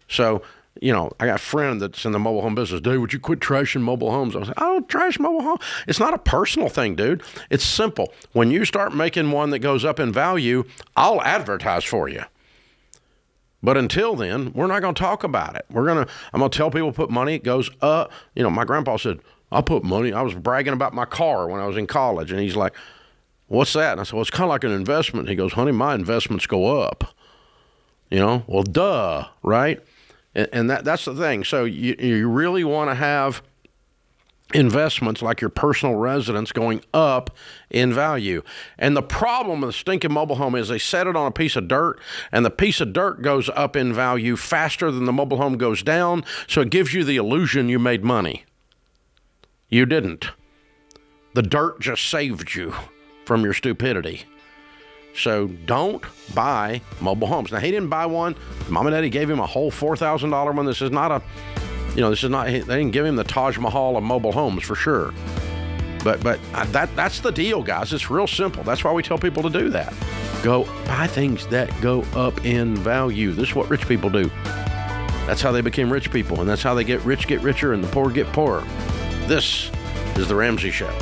So, you know, I got a friend that's in the mobile home business. Dude, would you quit trashing mobile homes? I was like, I don't trash mobile homes. It's not a personal thing, dude. It's simple. When you start making one that goes up in value, I'll advertise for you. But until then, we're not going to talk about it. I'm going to tell people put money. It goes up. You know, my grandpa said, I'll put money. I was bragging about my car when I was in college. And he's like, what's that? And I said, well, it's kind of like an investment. He goes, honey, my investments go up. You know, well, duh, right? And that's the thing. So you really want to have investments like your personal residence going up in value. And the problem with the stinking mobile home is they set it on a piece of dirt, and the piece of dirt goes up in value faster than the mobile home goes down, so it gives you the illusion you made money. You didn't. The dirt just saved you from your stupidity. So don't buy mobile homes. Now, he didn't buy one. Mom and Daddy gave him a whole $4,000 one. This is not they didn't give him the Taj Mahal of mobile homes for sure. But that's the deal, guys. It's real simple. That's why we tell people to do that. Go buy things that go up in value. This is what rich people do. That's how they became rich people, and that's how they get richer, and the poor get poorer. This is The Ramsey Show.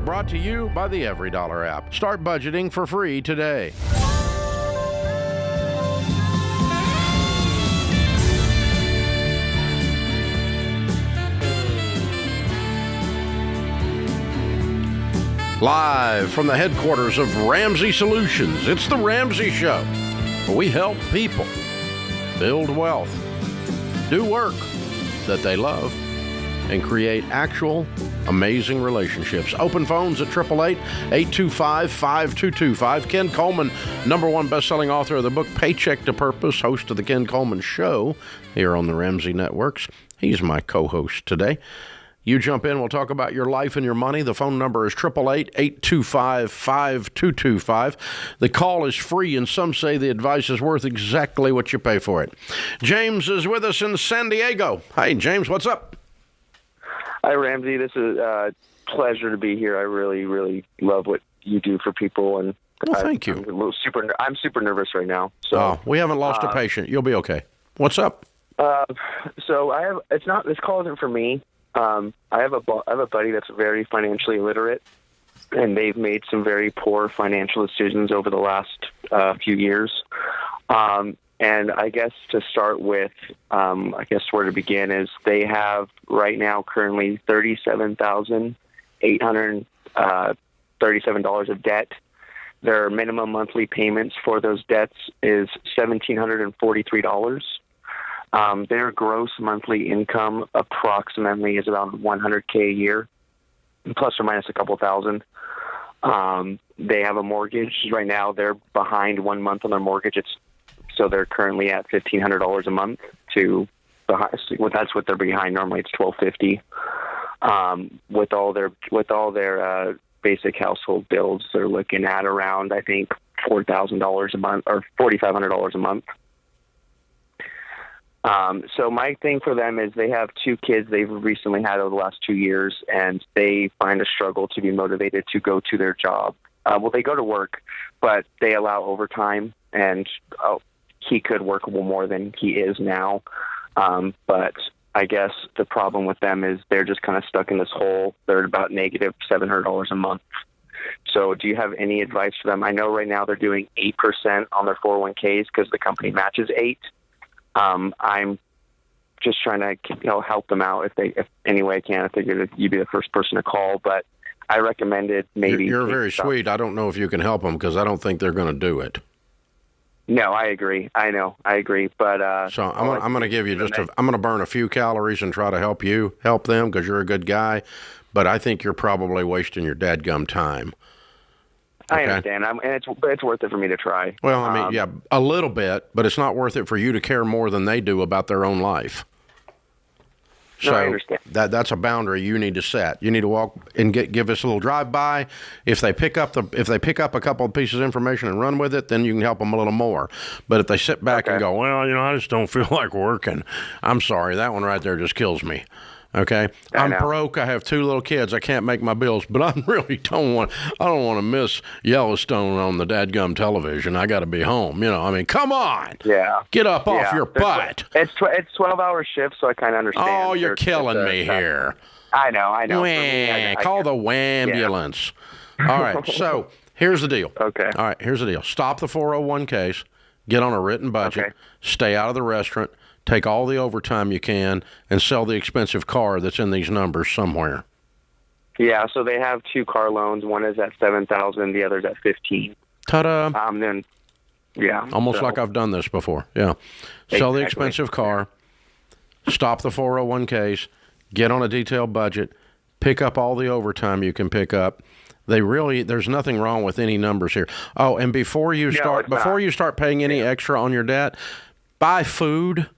Brought to you by the Every Dollar app. Start budgeting for free today. Live from the headquarters of Ramsey Solutions, it's The Ramsey Show, where we help people build wealth, do work that they love, and create actual amazing relationships. Open phones at 888-825-5225. Ken Coleman, #1 best-selling author of the book Paycheck to Purpose, host of the Ken Coleman Show here on the Ramsey Networks. He's my co-host today. You jump in, we'll talk about your life and your money. The phone number is 888-825-5225. The call is free, and some say the advice is worth exactly what you pay for it. James is with us in San Diego. Hi, James, what's up? Hi, Ramsey. This is a pleasure to be here. I really, really love what you do for people, and well, thank you. I'm super nervous right now. So we haven't lost a patient. You'll be okay. What's up? So this call isn't for me. I have a buddy that's very financially illiterate, and they've made some very poor financial decisions over the last few years. And I guess to start with, I guess where to begin is they have right now currently $37,837 of debt. Their minimum monthly payments for those debts is $1,743. Their gross monthly income approximately is around $100K a year, plus or minus a couple thousand. They have a mortgage right now. They're behind 1 month on their mortgage. So they're currently at $1,500 a month that's what they're behind. Normally it's $1,250. With all their basic household bills, they're looking at around, I think, $4,000 a month or $4,500 a month. So my thing for them is they have 2 kids they've recently had over the last 2 years, and they find a struggle to be motivated to go to their job. Well, they go to work, but they allow overtime, and he could work more than he is now. But I guess the problem with them is they're just kind of stuck in this hole. They're at about negative $700 a month. So do you have any advice for them? I know right now they're doing 8% on their 401ks because the company matches 8. I'm just trying to, help them out if any way I can. I figured you'd be the first person to call, but I recommended maybe. You're very sweet. I don't know if you can help them because I don't think they're going to do it. No, I agree. I agree. But so I'm going to give you I'm going to burn a few calories and try to help them because you're a good guy. But I think you're probably wasting your dadgum time. Okay? I understand. And it's worth it for me to try. Well, I mean, yeah, a little bit, but it's not worth it for you to care more than they do about their own life. So no, I understand. That's a boundary you need to set. You need to walk and give us a little drive-by. If they pick up a couple of pieces of information and run with it, then you can help them a little more. But if they sit back and go, well, I just don't feel like working, I'm sorry, that one right there just kills me. Okay, I'm broke. I have 2 little kids. I can't make my bills, but I really don't want to miss Yellowstone on the dadgum television. I got to be home. I mean, come on. Yeah. Get up off your butt. It's 12-hour shifts, so I kind of understand. Oh, you're killing me here. I know. Call the ambulance. Yeah. All right. So here's the deal. Okay. All right. Here's the deal. Stop the 401ks. Get on a written budget. Okay. Stay out of the restaurant. Take all the overtime you can and sell the expensive car that's in these numbers somewhere. Yeah, so they have 2 car loans. One is at $7,000, the other's at $15,000. Ta-da! Then, yeah, almost like I've done this before. Yeah, sell the expensive car. Stop the 401ks. Get on a detailed budget. Pick up all the overtime you can pick up. There's nothing wrong with any numbers here. Oh, and before you start paying any extra on your debt, buy food.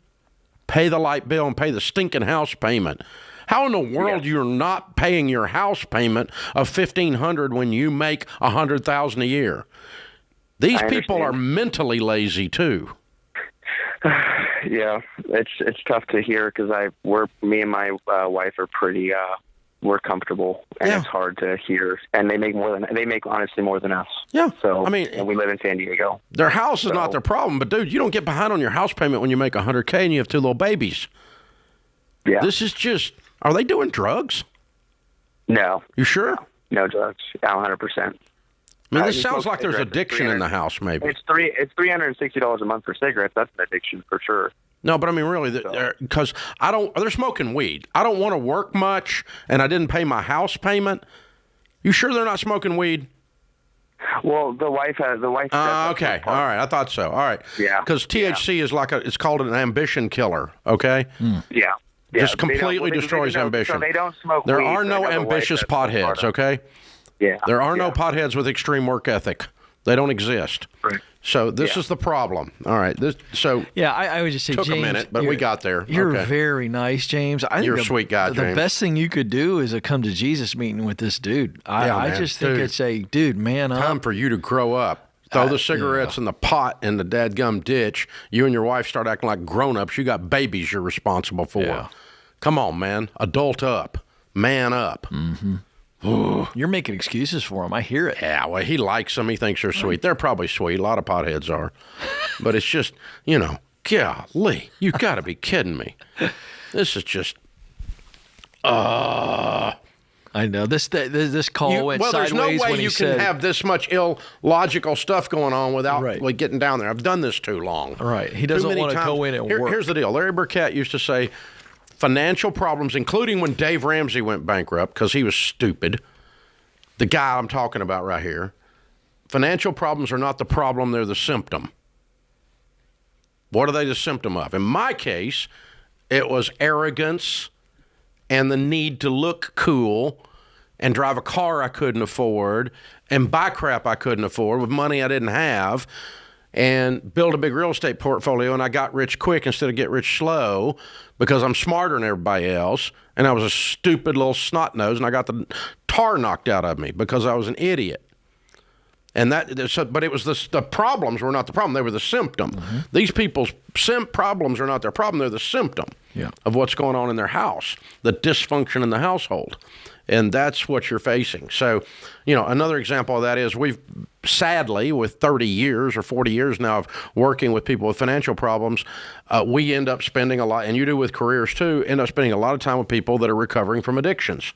Pay the light bill and pay the stinking house payment. How in the world you're not paying your house payment of $1,500 when you make $100,000 a year? These people are mentally lazy too. Yeah, it's tough to hear because me and my wife are pretty we're comfortable, and it's hard to hear. And they make honestly more than us. Yeah. So and we live in San Diego. Their house is not their problem, but dude, you don't get behind on your house payment when you make $100K and you have 2 little babies. Yeah. This is just. Are they doing drugs? No. You sure? No drugs. 100%. I mean, this sounds like there's addiction in the house. Maybe it's $360 a month for cigarettes. That's an addiction for sure. No, but I mean, really, because they're smoking weed. I don't want to work much, and I didn't pay my house payment. You sure they're not smoking weed? Well, the wife. Okay, all right, I thought so. All right, yeah, because THC is it's called an ambition killer. Okay. Yeah. Just completely destroys ambition. So they don't smoke. There are no ambitious potheads. Okay. Yeah. There are no potheads with extreme work ethic. They don't exist. Right. So this is the problem. All right. I would just say, took James, a minute, but we got there. You're very nice, James. You're a sweet guy, James. The best thing you could do is a come to Jesus meeting with this dude. I just think it's dude, man up. Time for you to grow up. Throw the cigarettes in the pot in the dadgum ditch. You and your wife start acting like grown-ups. You got babies you're responsible for. Yeah. Come on, man. Adult up. Man up. Mm-hmm. You're making excuses for him. I hear it. Yeah, well, he likes them. He thinks they're sweet. They're probably sweet. A lot of potheads are. But it's just, golly, you got to be kidding me. This is just I know this call went there's no sideways way when he you said, can have this much illogical stuff going on without Right. like, getting down there. I've done this too long. Right. He Too doesn't many want to times. go in and work. Here's the deal. Larry Burkett used to say financial problems, including when Dave Ramsey went bankrupt because he was stupid, the guy I'm talking about right here, financial problems are not the problem, they're the symptom. What are they the symptom of? In my case, it was arrogance and the need to look cool and drive a car I couldn't afford and buy crap I couldn't afford with money I didn't have and build a big real estate portfolio, and I got rich quick instead of get rich slow because I'm smarter than everybody else, and I was a stupid little snot nose, and I got the tar knocked out of me because I was an idiot. And but it was the problems were not the problem; they were the symptom. Mm-hmm. These people's problems are not their problem; they're the symptom of what's going on in their house, the dysfunction in the household, and that's what you're facing. So, another example of that is we've sadly, with 30 years or 40 years now of working with people with financial problems, we end up spending a lot, and you do with careers too, end up spending a lot of time with people that are recovering from addictions,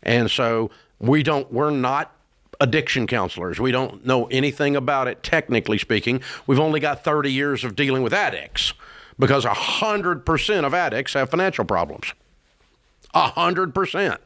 and so we're not addiction counselors. We don't know anything about it, technically speaking. We've only got 30 years of dealing with addicts because 100% of addicts have financial problems. 100%.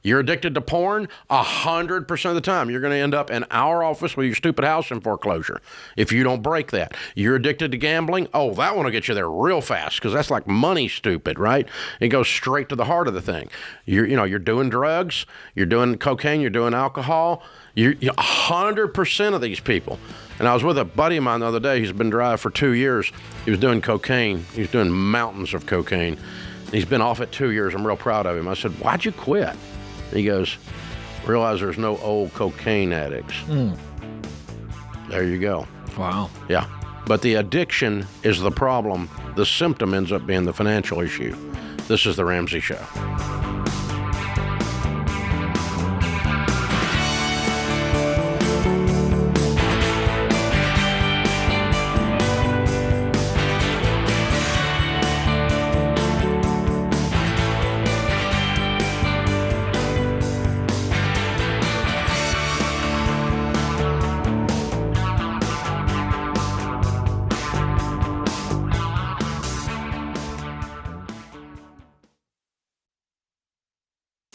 You're addicted to porn, 100% of the time, you're going to end up in our office with your stupid house in foreclosure if you don't break that. You're addicted to gambling, that one will get you there real fast because that's like money stupid, right? It goes straight to the heart of the thing. You're doing drugs, you're doing cocaine, you're doing alcohol, you're 100% of these people. And I was with a buddy of mine the other day, he's been dry for 2 years. He was doing cocaine, he was doing mountains of cocaine. He's been off it 2 years, I'm real proud of him. I said, why'd you quit? He goes, realize there's no old cocaine addicts. There you go. Wow. Yeah. But the addiction is the problem. The symptom ends up being the financial issue. This is The Ramsey Show.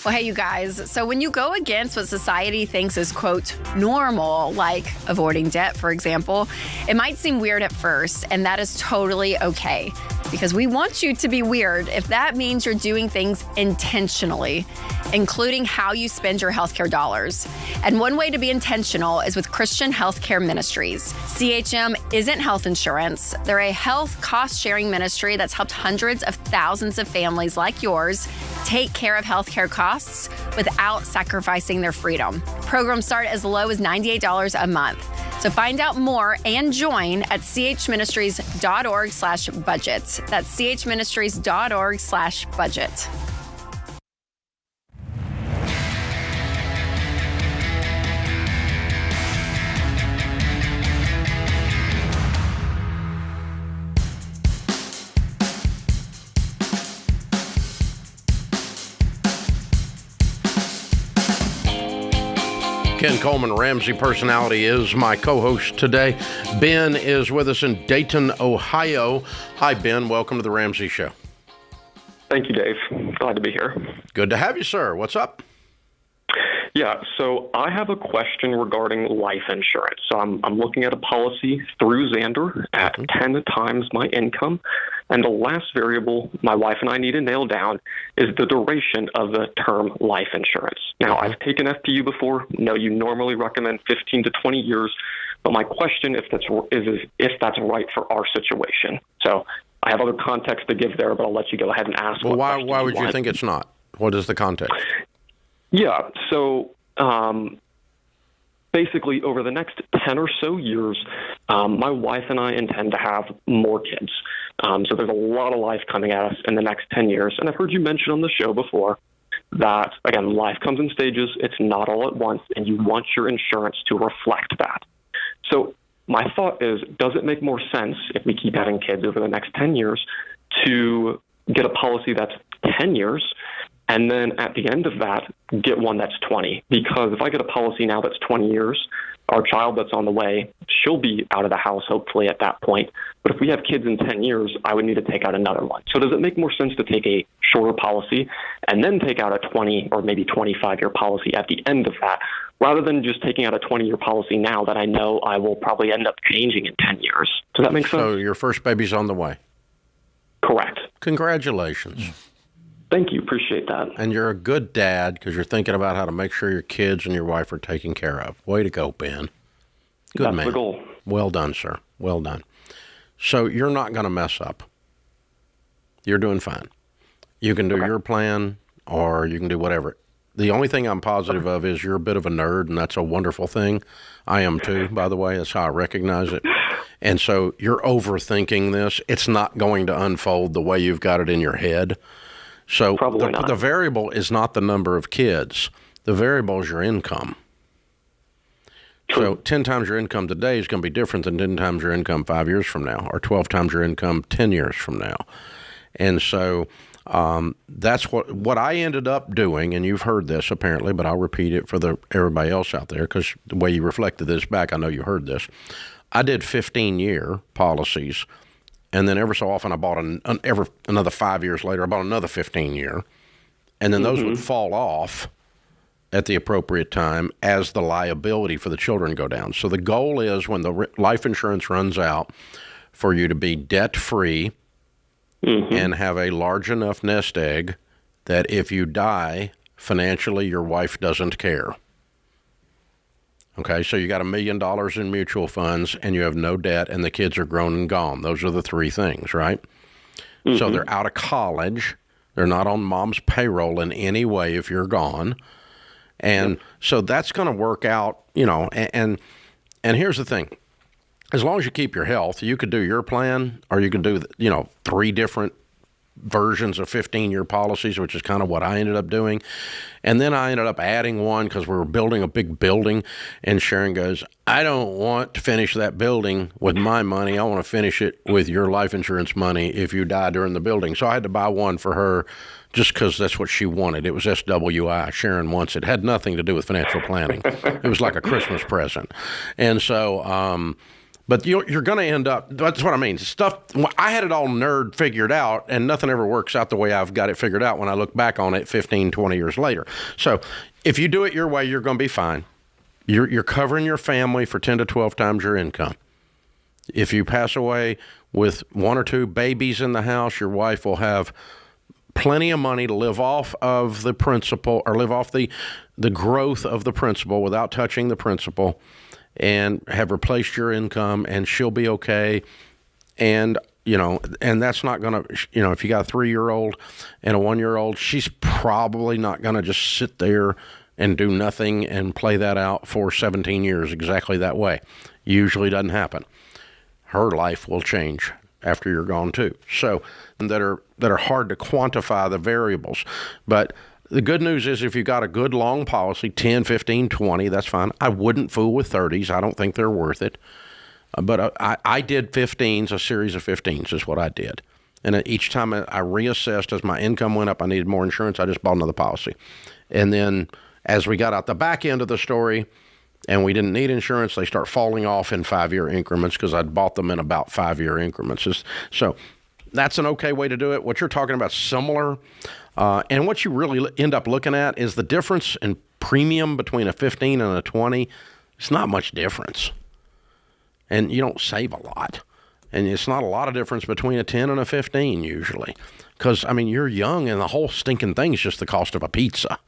Well, hey, you guys. So when you go against what society thinks is, quote, normal, like avoiding debt, for example, it might seem weird at first, and that is totally okay. Because we want you to be weird if that means you're doing things intentionally, including how you spend your healthcare dollars. And one way to be intentional is with Christian Healthcare Ministries. CHM isn't health insurance. They're a health cost-sharing ministry that's helped hundreds of thousands of families like yours take care of healthcare costs without sacrificing their freedom. Programs start as low as $98 a month. So find out more and join at chministries.org/budget. That's chministries.org/budget. Ken Coleman, Ramsey Personality, is my co-host today. Ben is with us in Dayton, Ohio. Hi, Ben. Welcome to the Ramsey Show. Thank you, Dave. Glad to be here. Good to have you, sir. What's up? Yeah, so I have a question regarding life insurance. So I'm looking at a policy through Xander at 10 times my income. And the last variable my wife and I need to nail down is the duration of the term life insurance. Now, I've taken FPU before. No, you normally recommend 15 to 20 years. But my question is if that's right for our situation. So I have other context to give there, but I'll let you go ahead and ask. Well, why would you think it's not? What is the context? Yeah, so basically over the next 10 or so years, my wife and I intend to have more kids. So there's a lot of life coming at us in the next 10 years. And I've heard you mention on the show before that, again, life comes in stages. It's not all at once, and you want your insurance to reflect that. So my thought is, does it make more sense if we keep having kids over the next 10 years to get a policy that's 10 years And then at the end of that, get one that's 20. Because if I get a policy now that's 20 years, our child that's on the way, she'll be out of the house hopefully at that point. But if we have kids in 10 years, I would need to take out another one. So does it make more sense to take a shorter policy and then take out a 20 or maybe 25-year policy at the end of that, rather than just taking out a 20-year policy now that I know I will probably end up changing in 10 years? Does that make sense? So your first baby's on the way? Correct. Congratulations. Thank you. Appreciate that. And you're a good dad because you're thinking about how to make sure your kids and your wife are taken care of. Way to go, Ben. Good That's man. the goal. Well done, sir. Well done. So you're not going to mess up. You're doing fine. You can do your plan or you can do whatever. The only thing I'm positive of is you're a bit of a nerd, and that's a wonderful thing. I am too, by the way. That's how I recognize it. And so you're overthinking this. It's not going to unfold the way you've got it in your head. So the variable is not the number of kids. The variable is your income. True. So 10 times your income today is going to be different than 10 times your income 5 years from now, or 12 times your income 10 years from now. And so that's what I ended up doing, and you've heard this apparently, but I'll repeat it for everybody else out there, because the way you reflected this back, I know you heard this. I did 15-year policies, and then every so often I bought another 5 years later, I bought another 15-year, and then those would fall off at the appropriate time as the liability for the children go down. So the goal is when the life insurance runs out for you to be debt-free and have a large enough nest egg that if you die, financially your wife doesn't care. Okay, so you got $1 million in mutual funds and you have no debt and the kids are grown and gone. Those are the three things, right? So they're out of college. They're not on mom's payroll in any way if you're gone. And so that's going to work out, and here's the thing. As long as you keep your health, you could do your plan, or you could do, 3 different versions of 15-year policies, which is kind of what I ended up doing. And then I ended up adding one because we were building a big building, and Sharon goes, I don't want to finish that building with my money. I want to finish it with your life insurance money if you die during the building. So I had to buy one for her just because that's what she wanted. It was SWI. Sharon wants it. Had nothing to do with financial planning. It was like a Christmas present. And so, but you're going to end up, that's what I mean. Stuff, I had it all nerd figured out, and nothing ever works out the way I've got it figured out when I look back on it 15, 20 years later. So if you do it your way, you're going to be fine. You're covering your family for 10 to 12 times your income. If you pass away with 1 or 2 babies in the house, your wife will have plenty of money to live off of the principal, or live off the growth of the principal without touching the principal, and have replaced your income, and she'll be okay. And, and that's not going to, if you got a 3-year-old and a 1-year-old, she's probably not going to just sit there and do nothing and play that out for 17 years exactly that way. Usually doesn't happen. Her life will change after you're gone too. So that are hard to quantify the variables. But the good news is if you got a good long policy, 10, 15, 20, that's fine. I wouldn't fool with 30s. I don't think they're worth it. But I did 15s, a series of 15s is what I did. And each time I reassessed as my income went up, I needed more insurance, I just bought another policy. And then as we got out the back end of the story and we didn't need insurance, they start falling off in 5-year increments because I'd bought them in about 5-year increments. So that's an okay way to do it. What you're talking about, similar. And what you really end up looking at is the difference in premium between a 15 and a 20. It's not much difference. And you don't save a lot. And it's not a lot of difference between a 10 and a 15 usually. Because, you're young and the whole stinking thing is just the cost of a pizza.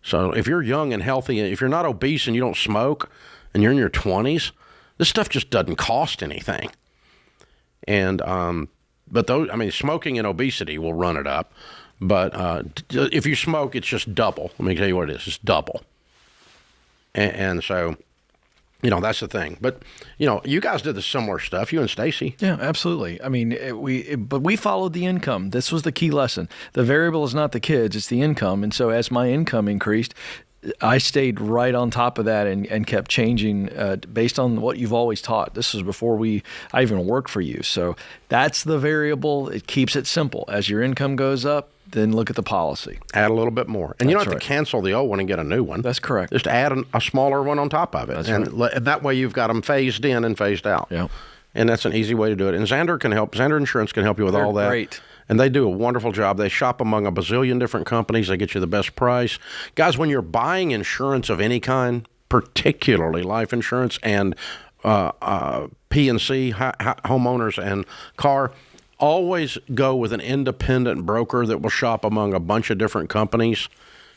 So if you're young and healthy, if you're not obese and you don't smoke and you're in your 20s, this stuff just doesn't cost anything. And, but those, smoking and obesity will run it up. But if you smoke, it's just double. Let me tell you what it is. It's double. And so, that's the thing. But, you guys did the similar stuff, you and Stacy. Yeah, absolutely. But we followed the income. This was the key lesson. The variable is not the kids, it's the income. And so as my income increased, I stayed right on top of that and kept changing based on what you've always taught. This was before I even worked for you. So that's the variable. It keeps it simple. As your income goes up, then look at the policy. Add a little bit more. And you don't That's have to cancel the old one and get a new one. That's correct. Just add a smaller one on top of it. That's and that way you've got them phased in and phased out. Yeah. And that's an easy way to do it. And Xander can help. Xander Insurance can help you with They're all that. great. And they do a wonderful job. They shop among a bazillion different companies. They get you the best price. Guys, when you're buying insurance of any kind, particularly life insurance and P&C, homeowners and car, always go with an independent broker that will shop among a bunch of different companies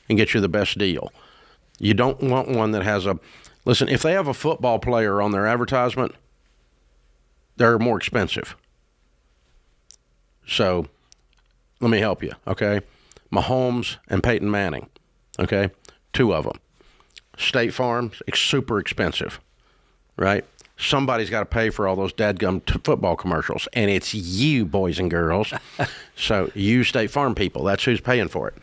and get you the best deal. You don't want one that has listen, if they have a football player on their advertisement, they're more expensive. So let me help you, okay? Mahomes and Peyton Manning, okay? 2 of them. State Farm, it's super expensive, right? Somebody's got to pay for all those dadgum football commercials, and it's you, boys and girls. So you State Farm people, that's who's paying for it.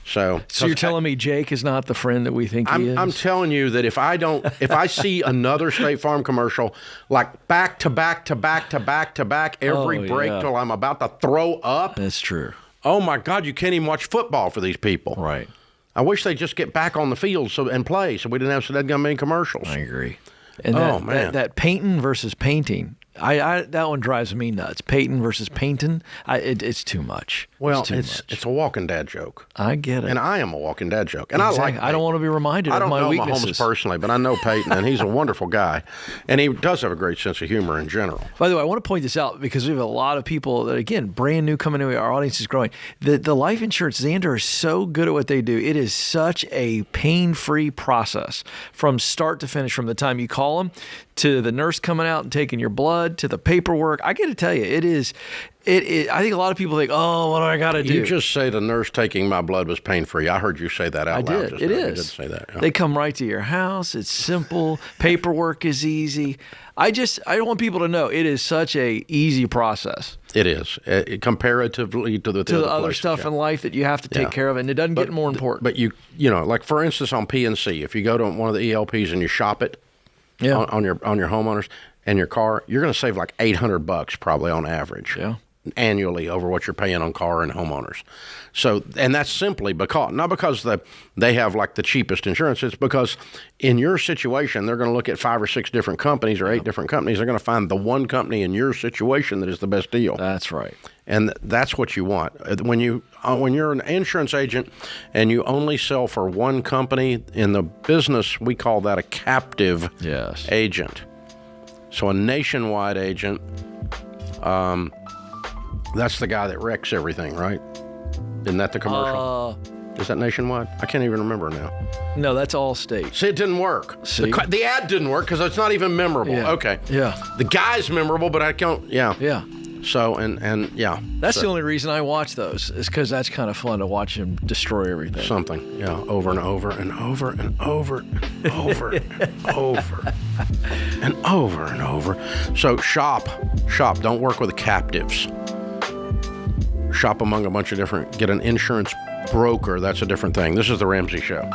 So you're telling me Jake is not the friend that we think he is? I'm telling you that if I see another State Farm commercial, like back to back to back to back to back every break till I'm about to throw up. That's true. Oh my God, you can't even watch football for these people. Right. I wish they'd just get back on the field and play so we didn't have so that many commercials. I agree. And man. that painting versus painting, that one drives me nuts. Peyton versus Painting, it's too much. Well, it's a walking dad joke. I get it. And I am a walking dad joke. And exactly. I like Peyton. I don't want to be reminded of my weaknesses. I don't know Mahomes personally, but I know Peyton, and he's a wonderful guy. And he does have a great sense of humor in general. By the way, I want to point this out because we have a lot of people that, again, brand new coming in. Our audience is growing. The life insurance, Xander is so good at what they do. It is such a pain-free process from start to finish, from the time you call them to the nurse coming out and taking your blood to the paperwork. I got to tell you, it is. I think a lot of people think, oh, what do I got to do? You just say the nurse taking my blood was pain-free. I heard you say that out loud. I did. It is. You did say that. Yeah. They come right to your house. It's simple. Paperwork is easy. I want people to know it is such a easy process. It is comparatively to the other stuff in life that you have to take care of, and it doesn't get more important. But you know, like for instance on P&C, if you go to one of the ELPs and you shop it on your homeowners and your car, you're going to save like $800 probably on average. Yeah. Annually over what you're paying on car and homeowners. So, and that's simply not because they have like the cheapest insurance. It's because in your situation, they're going to look at 5 or 6 different companies or 8 different companies. They're going to find the one company in your situation that is the best deal. That's right. And that's what you want. When you're an insurance agent and you only sell for one company in the business, we call that a captive agent. So a nationwide agent, that's the guy that wrecks everything, right? Isn't that the commercial? Is that nationwide? I can't even remember now. No, that's Allstate. See, it didn't work. See? The ad didn't work because it's not even memorable. Yeah. Okay. Yeah. The guy's memorable, but I can't. Yeah. Yeah. So, and yeah. That's the only reason I watch those, is because that's kind of fun to watch him destroy everything. Something, yeah, over and over and over and over and over and over and over and over. So shop. Don't work with the captives. Shop among a bunch of different, get an insurance broker. That's a different thing. This is the Ramsey Show.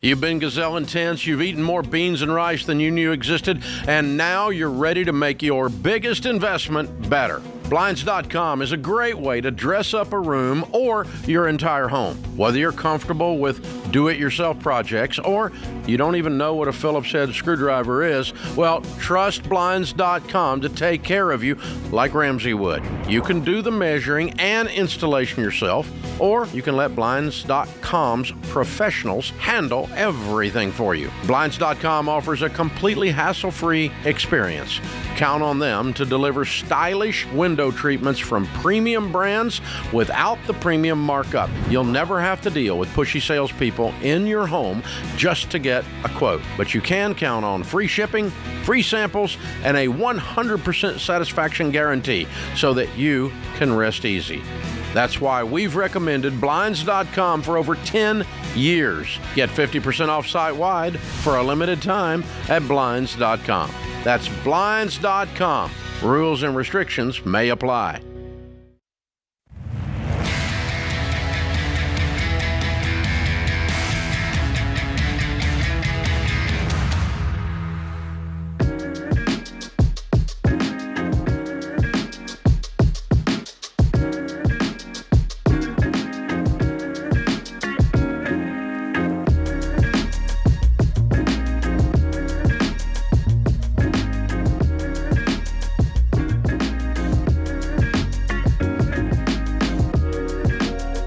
You've been gazelle intense, you've eaten more beans and rice than you knew existed, and now you're ready to make your biggest investment better. Blinds.com is a great way to dress up a room or your entire home. Whether you're comfortable with do-it-yourself projects or you don't even know what a Phillips head screwdriver is, well, trust Blinds.com to take care of you like Ramsey would. You can do the measuring and installation yourself, or you can let Blinds.com's professionals handle everything for you. Blinds.com offers a completely hassle-free experience. Count on them to deliver stylish window treatments from premium brands without the premium markup. You'll never have to deal with pushy salespeople in your home just to get a quote. But you can count on free shipping, free samples, and a 100% satisfaction guarantee so that you can rest easy. That's why we've recommended Blinds.com for over 10 years. Get 50% off site-wide for a limited time at Blinds.com. That's Blinds.com. Rules and restrictions may apply.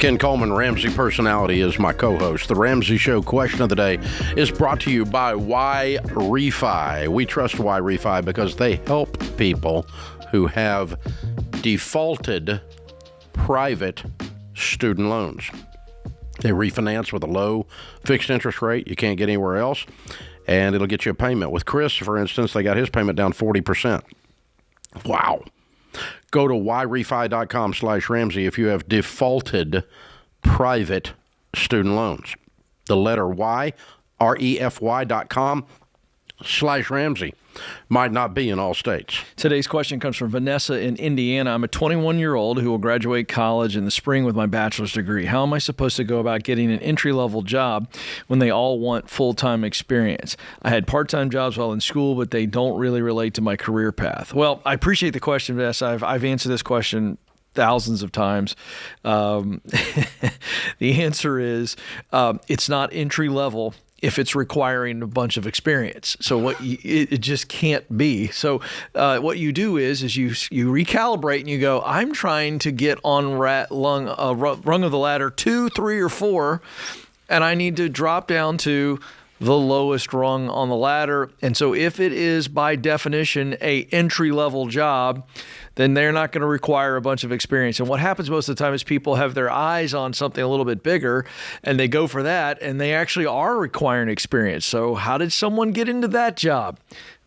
Ken Coleman, Ramsey Personality, is my co-host. The Ramsey Show question of the day is brought to you by Y Refi. We trust Y Refi because they help people who have defaulted private student loans. They refinance with a low fixed interest rate you can't get anywhere else, and it'll get you a payment. With Chris, for instance, they got his payment down 40%. Wow. Go to yrefi.com/Ramsey if you have defaulted private student loans. The letter Y, REFY.com/Ramsey. Might not be in all states. Today's question comes from Vanessa in Indiana. I'm a 21-year-old who will graduate college in the spring with my bachelor's degree. How am I supposed to go about getting an entry-level job when they all want full-time experience? I had part-time jobs while in school, but they don't really relate to my career path. Well, I appreciate the question, Vanessa. I've answered this question thousands of times. The answer is it's not entry-level if it's requiring a bunch of experience. So it just can't be. So what you do is you recalibrate and you go, I'm trying to get on rung of the ladder 2, 3, or 4, and I need to drop down to the lowest rung on the ladder. And so if it is by definition a entry-level job, then they're not going to require a bunch of experience. And what happens most of the time is people have their eyes on something a little bit bigger and they go for that, and they actually are requiring experience. So how did someone get into that job?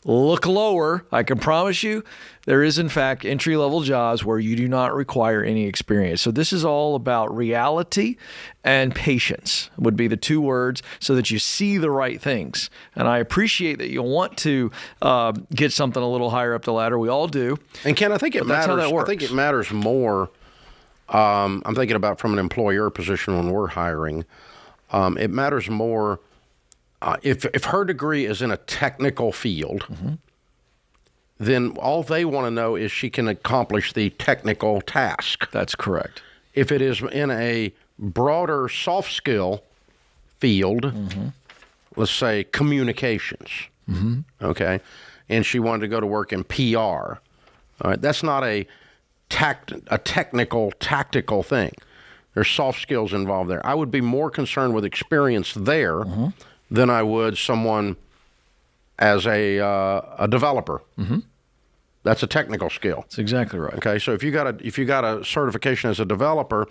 Look lower. I can promise you there is, in fact, entry-level jobs where you do not require any experience. So this is all about reality and patience would be the two words, so that you see the right things. And I appreciate that you want to get something a little higher up the ladder. We all do. And Ken, I think it matters. That's how that works. I think it matters more. I'm thinking about from an employer position when we're hiring. It matters more. If her degree is in a technical field, then all they want to know is she can accomplish the technical task. That's correct. If it is in a broader soft skill field, let's say communications, okay, and she wanted to go to work in PR, all right, that's not a technical, tactical thing. There's soft skills involved there. I would be more concerned with experience there than I would someone as a developer. That's a technical skill. That's exactly right. Okay, so if you got a certification as a developer,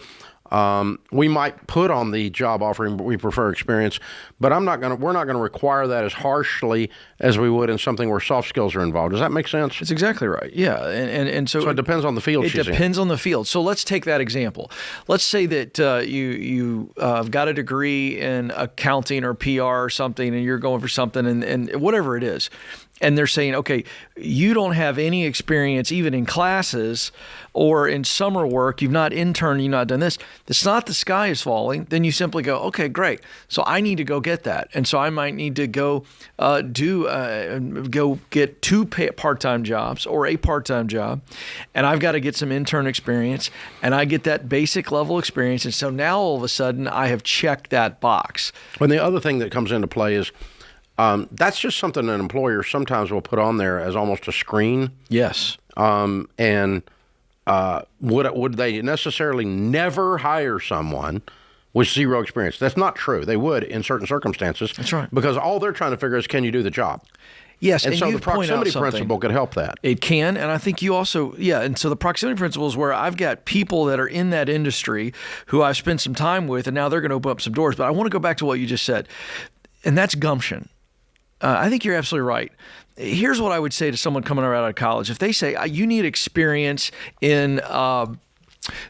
we might put on the job offering, but we prefer experience. But we're not going to require that as harshly as we would in something where soft skills are involved. Does that make sense? That's exactly right. Yeah, and so it depends on the field. It depends on the field. So let's take that example. Let's say that you got a degree in accounting or PR or something, and you're going for something, and whatever it is. And they're saying, okay, you don't have any experience even in classes or in summer work. You've not interned, you've not done this. It's not the sky is falling. Then you simply go, okay, great. So I need to go get that. And so I might need to go go get 2 part-time jobs or a part-time job. And I've got to get some intern experience. And I get that basic level experience. And so now all of a sudden I have checked that box. And the other thing that comes into play is that's just something an employer sometimes will put on there as almost a screen. Yes. And would they necessarily never hire someone with zero experience? That's not true. They would in certain circumstances. That's right. Because all they're trying to figure is, can you do the job? Yes, and so the proximity principle could help that. It can, and I think you also, and so the proximity principle is where I've got people that are in that industry who I've spent some time with, and now they're going to open up some doors. But I want to go back to what you just said, and that's gumption. I think you're absolutely right. Here's what I would say to someone coming out of college. If they say, you need experience in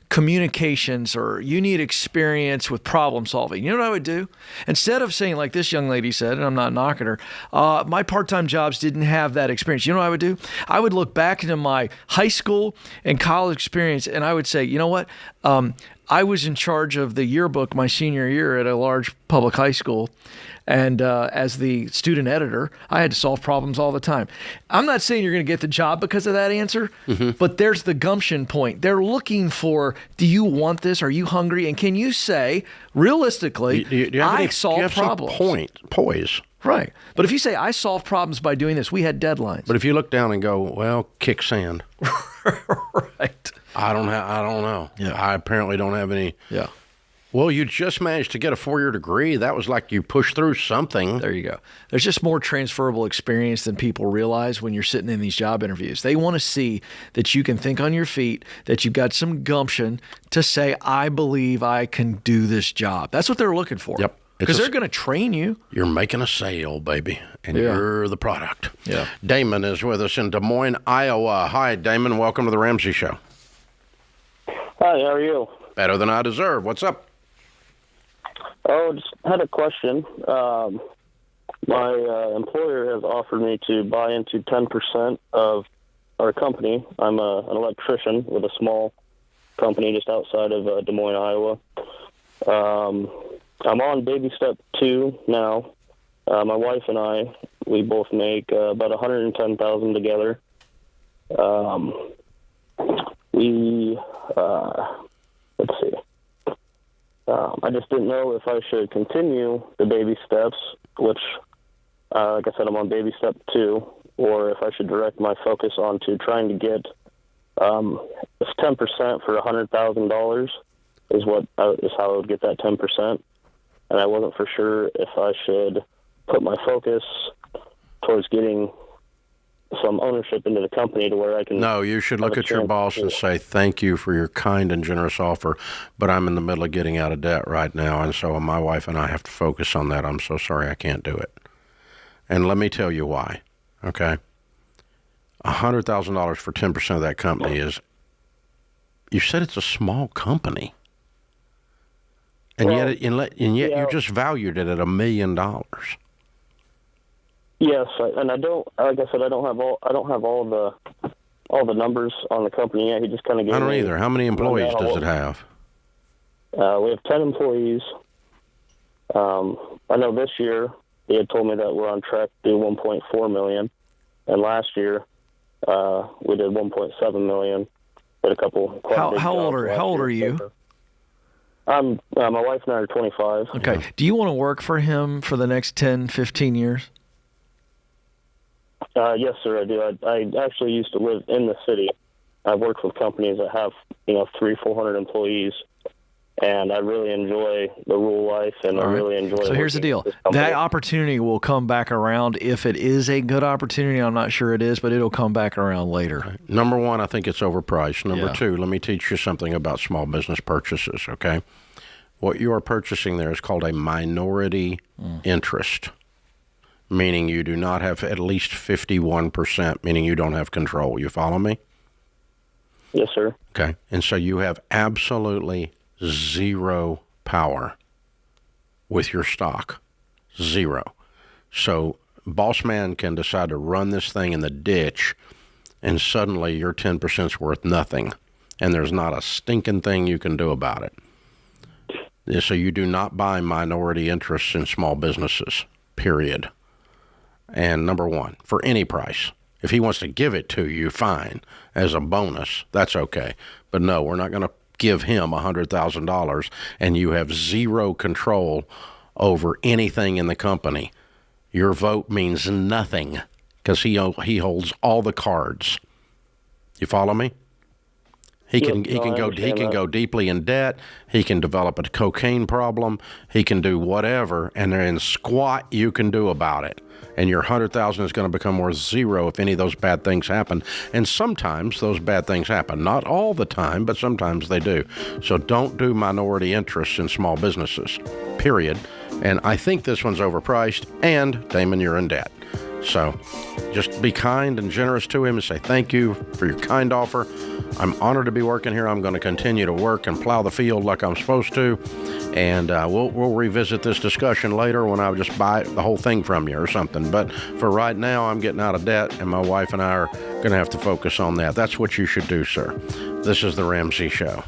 communications or you need experience with problem solving, you know what I would do? Instead of saying like this young lady said, and I'm not knocking her, my part-time jobs didn't have that experience. You know what I would do? I would look back into my high school and college experience and I would say, you know what? I was in charge of the yearbook my senior year at a large public high school. And as the student editor, I had to solve problems all the time. I'm not saying you're going to get the job because of that answer, but there's the gumption point. They're looking for, do you want this? Are you hungry? And can you say, realistically, I solve problems? Poise. Right. But if you say, I solve problems by doing this, we had deadlines. But if you look down and go, well, kick sand. Right. I don't know. Yeah. I apparently don't have any Well, you just managed to get a 4-year degree. That was like you pushed through something. There you go. There's just more transferable experience than people realize when you're sitting in these job interviews. They want to see that you can think on your feet, that you've got some gumption to say, I believe I can do this job. That's what they're looking for. Yep. Because they're going to train you. You're making a sale, baby, and you're the product. Yeah. Damon is with us in Des Moines, Iowa. Hi, Damon. Welcome to the Ramsey Show. Hi, how are you? Better than I deserve. What's up? Oh, just had a question. My employer has offered me to buy into 10% of our company. I'm an electrician with a small company just outside of Des Moines, Iowa. I'm on baby step 2 now. My wife and I, we both make about $110,000 together. Let's see. I just didn't know if I should continue the baby steps, which, like I said, I'm on baby step 2, or if I should direct my focus onto trying to get this 10% for $100,000 is how I would get that 10%. And I wasn't for sure if I should put my focus towards getting some ownership into the company to where I can... No, you should look at your boss and say, thank you for your kind and generous offer, but I'm in the middle of getting out of debt right now, and so my wife and I have to focus on that. I'm so sorry I can't do it. And let me tell you why, okay? $100,000 for 10% of that company is... You said it's a small company. And yet you just valued it at $1 million. Yes, and I don't. Like I said, I don't have all the numbers on the company yet. He just kind of gave me. I don't either. How many employees does it have? We have 10 employees. I know this year he had told me that we're on track to do 1.4 million, and last year we did 1.7 million. Did a couple. How old are you? My wife and I are 25. Okay. Yeah. Do you want to work for him for the next 10, 15 years? Yes, sir, I do. I actually used to live in the city. I've worked with companies that have, 300-400 employees, and I really enjoy the rural life, and I really enjoy. So here's the deal: that opportunity will come back around if it is a good opportunity. I'm not sure it is, but it'll come back around later. Number one, I think it's overpriced. Number two, let me teach you something about small business purchases. Okay, what you are purchasing there is called a minority interest. Meaning you do not have at least 51%, meaning you don't have control. You follow me? Yes, sir. Okay. And so you have absolutely zero power with your stock. Zero. So boss man can decide to run this thing in the ditch, and suddenly your 10% is worth nothing, and there's not a stinking thing you can do about it. So you do not buy minority interests in small businesses, period. And number one, for any price. If he wants to give it to you, fine, as a bonus, that's okay. But no, we're not going to give him $100,000 and you have zero control over anything in the company. Your vote means nothing because he holds all the cards. You follow me? He can go deeply in debt. He can develop a cocaine problem. He can do whatever, and there's squat you can do about it. And your $100,000 is going to become worth zero if any of those bad things happen. And sometimes those bad things happen. Not all the time, but sometimes they do. So don't do minority interests in small businesses, period. And I think this one's overpriced. And, Damon, you're in debt. So just be kind and generous to him and say thank you for your kind offer. I'm honored to be working here. I'm going to continue to work and plow the field like I'm supposed to. And we'll revisit this discussion later when I just buy the whole thing from you or something. But for right now, I'm getting out of debt, and my wife and I are going to have to focus on that. That's what you should do, sir. This is The Ramsey Show.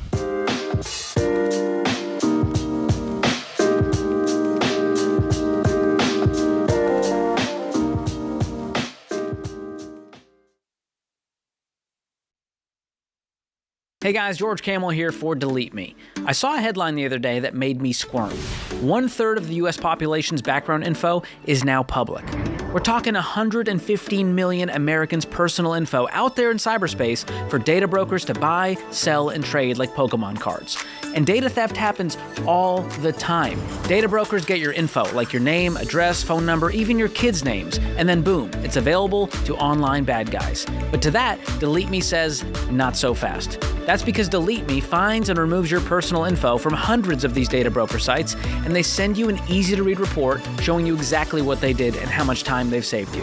Hey guys, George Camel here for Delete Me. I saw a headline the other day that made me squirm. 1/3 of the U.S. population's background info is now public. We're talking 115 million Americans' personal info out there in cyberspace for data brokers to buy, sell, and trade like Pokemon cards. And data theft happens all the time. Data brokers get your info, like your name, address, phone number, even your kids' names, and then boom, it's available to online bad guys. But to that, Delete Me says, not so fast. That's because Delete Me finds and removes your personal info from hundreds of these data broker sites, and they send you an easy-to-read report showing you exactly what they did and how much time they've saved you.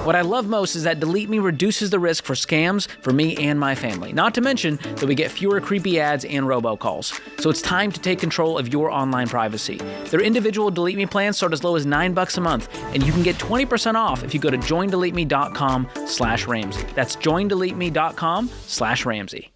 What I love most is that Delete Me reduces the risk for scams for me and my family. Not to mention that we get fewer creepy ads and robocalls. So it's time to take control of your online privacy. Their individual Delete Me plans start as low as $9 a month, and you can get 20% off if you go to joindeleteme.com/Ramsey. That's joindeleteme.com/Ramsey.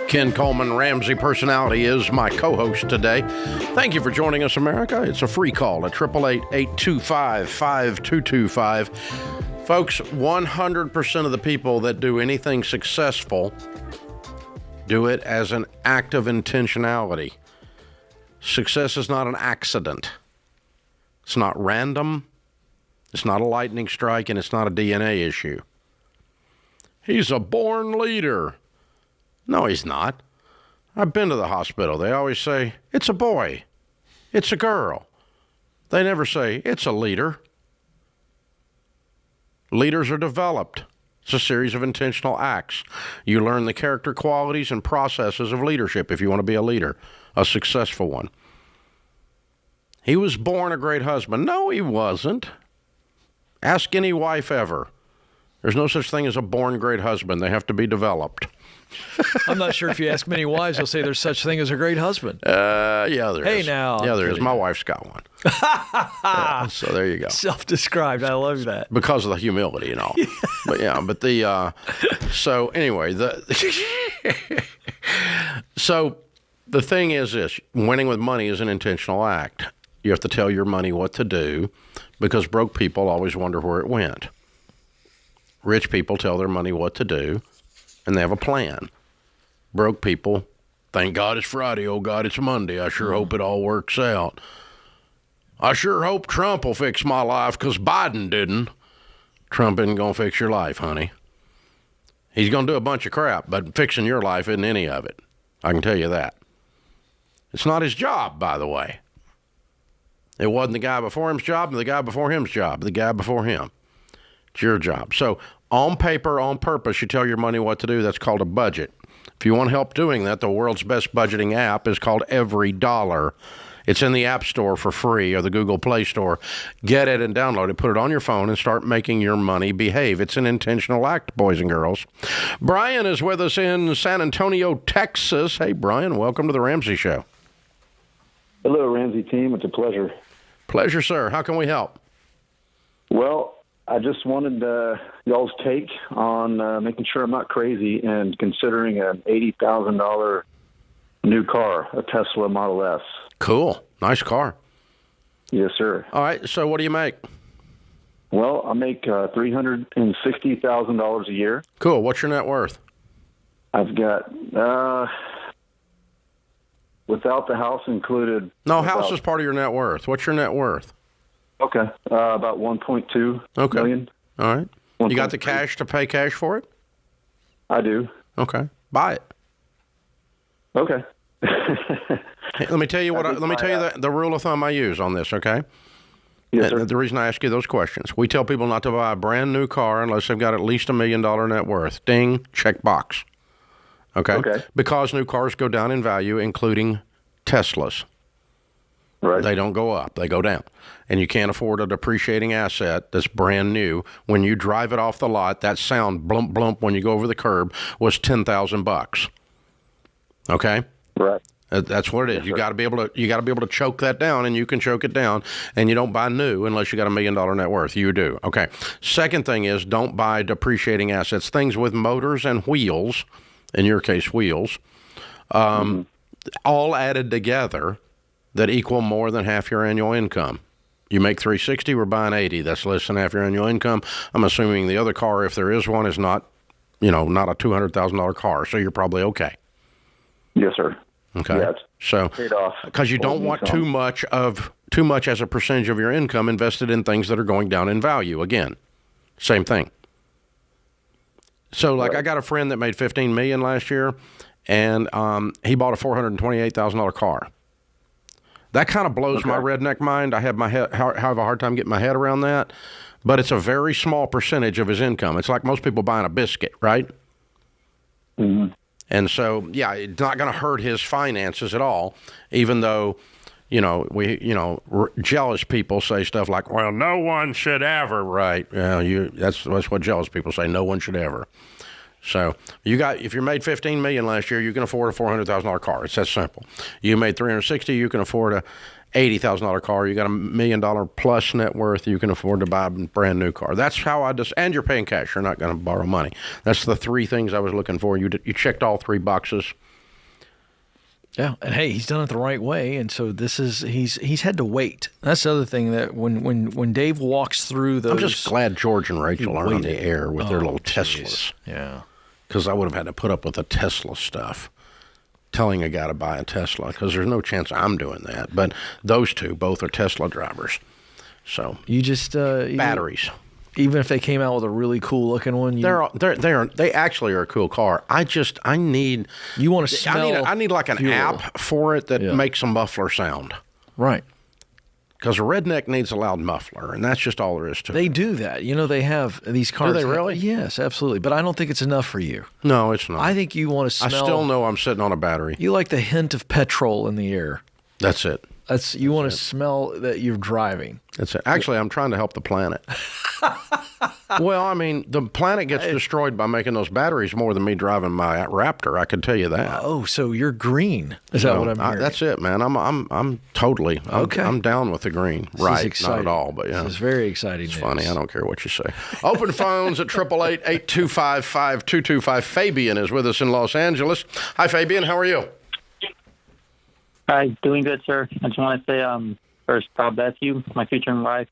Ken Coleman, Ramsey Personality, is my co-host today. Thank you for joining us, America. It's a free call at 888-825-5225. Folks, 100% of the people that do anything successful do it as an act of intentionality. Success is not an accident. It's not random. It's not a lightning strike, and it's not a DNA issue. He's a born leader. No, he's not. I've been to the hospital. They always say, it's a boy. It's a girl. They never say, it's a leader. Leaders are developed. It's a series of intentional acts. You learn the character qualities and processes of leadership if you want to be a leader, a successful one. He was born a great husband. No, he wasn't. Ask any wife ever. There's no such thing as a born great husband. They have to be developed. I'm not sure if you ask many wives, they'll say there's such thing as a great husband. Yeah, there is. Hey, now. Yeah, there is. My wife's got one. Yeah, so there you go. Self-described. I love that. Because of the humility and all. But so anyway, so the thing is this, winning with money is an intentional act. You have to tell your money what to do because broke people always wonder where it went. Rich people tell their money what to do, and they have a plan. Broke people, thank God it's Friday, oh God, it's Monday. I sure hope it all works out. I sure hope Trump will fix my life because Biden didn't. Trump isn't going to fix your life, honey. He's going to do a bunch of crap, but fixing your life isn't any of it. I can tell you that. It's not his job, by the way. It wasn't the guy before him's job, and the guy before him's job, the guy before him. It's your job. So on paper, on purpose, you tell your money what to do. That's called a budget. If you want help doing that, the world's best budgeting app is called Every Dollar. It's in the App Store for free or the Google Play Store. Get it and download it. Put it on your phone and start making your money behave. It's an intentional act, boys and girls. Brian is with us in San Antonio, Texas. Hey, Brian, welcome to the Ramsey Show. Hello, Ramsey team. It's a pleasure. Pleasure, sir. How can we help? Well, I just wanted y'all's take on making sure I'm not crazy and considering an $80,000 new car, a Tesla Model S. Cool. Nice car. Yes, sir. All right. So what do you make? Well, I make $360,000 a year. Cool. What's your net worth? I've got, without the house included. No, house is part of your net worth. What's your net worth? Okay. About 1.2 million. All right. You got the cash to pay cash for it? I do. Okay. Buy it. Okay. Hey, let me tell you the rule of thumb I use on this, okay? Yes, sir. The reason I ask you those questions. We tell people not to buy a brand new car unless they've got at least $1 million net worth. Ding, check box. Okay? Because new cars go down in value, including Teslas. Right. They don't go up, they go down. And you can't afford a depreciating asset that's brand new. When you drive it off the lot, that sound blump when you go over the curb was $10,000. Okay? Right. That's what it is. You got to be able to choke that down, and you can choke it down. And you don't buy new unless you got $1 million net worth. You do. Okay. Second thing is don't buy depreciating assets, things with motors and wheels. In your case, wheels, all added together that equal more than half your annual income. You make $360, we're buying $80. That's less than half your annual income. I'm assuming the other car, if there is one, is not a $200,000 car, so you're probably okay. Yes, sir. Okay. Yeah, so paid off. Because you don't want too much as a percentage of your income invested in things that are going down in value. Again, same thing. So, like, I got a friend that made $15 million last year, and he bought a $428,000 car. That kind of blows my redneck mind. I have a hard time getting my head around that, but it's a very small percentage of his income. It's like most people buying a biscuit, right? Mm-hmm. And so, yeah, it's not going to hurt his finances at all, even though, jealous people say stuff like, well, no one should ever, right? That's what jealous people say, no one should ever. So if you made $15 million last year, you can afford a $400,000 car. It's that simple. You made $360, you can afford a $80,000 car. You got $1 million plus net worth. You can afford to buy a brand new car. That's how and you're paying cash. You're not going to borrow money. That's the three things I was looking for. You checked all three boxes. Yeah, and hey, he's done it the right way, and so he's had to wait. That's the other thing that when Dave walks through those, I'm just glad George and Rachel aren't on the air with their little Teslas. Yeah, because I would have had to put up with the Tesla stuff. Telling a guy to buy a Tesla, because there's no chance I'm doing that. But those two both are Tesla drivers. So you just batteries. Even if they came out with a really cool looking one, they actually are a cool car. I need you want to smell. I need like an fuel. app for it that makes a muffler sound. Right. Because a redneck needs a loud muffler, and that's just all there is to it. They do that. They have these cars. Do they really? Yes, absolutely. But I don't think it's enough for you. No, it's not. I think you want to smell. I still know I'm sitting on a battery. You like the hint of petrol in the air. That's it. You want to smell that you're driving. That's it. Actually, I'm trying to help the planet. Well, I mean, the planet gets destroyed by making those batteries more than me driving my Raptor. I can tell you that. Oh, so you're green? Is that what I'm hearing? That's it, man. I'm totally okay. I'm down with the green. Right? Not at all, but yeah, it's very exciting. It's funny. I don't care what you say. Open phones at 888-825-5225. Fabian is with us in Los Angeles. Hi, Fabian. How are you? Hi, doing good, sir. I just want to say, first, God bless you, my future wife.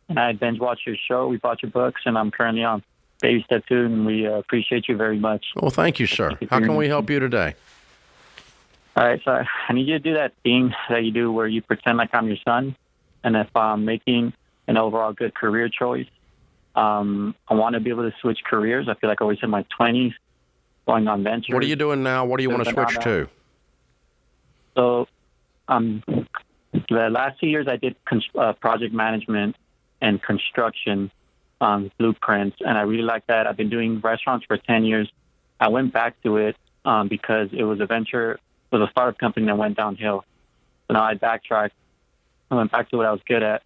And I binge watched your show. We bought your books, and I'm currently on Baby Step 2, and we appreciate you very much. Well, thank you, sir. How can we help you today? All right, so I need you to do that thing that you do where you pretend like I'm your son, and if I'm making an overall good career choice, I want to be able to switch careers. I feel like I always in my 20s, going on ventures. What are you doing now? What do you want to switch to? So the last 2 years I did project management and construction blueprints, and I really like that. I've been doing restaurants for 10 years. I went back to it because it was a venture, it was a startup company that went downhill. So now I backtracked. I went back to what I was good at.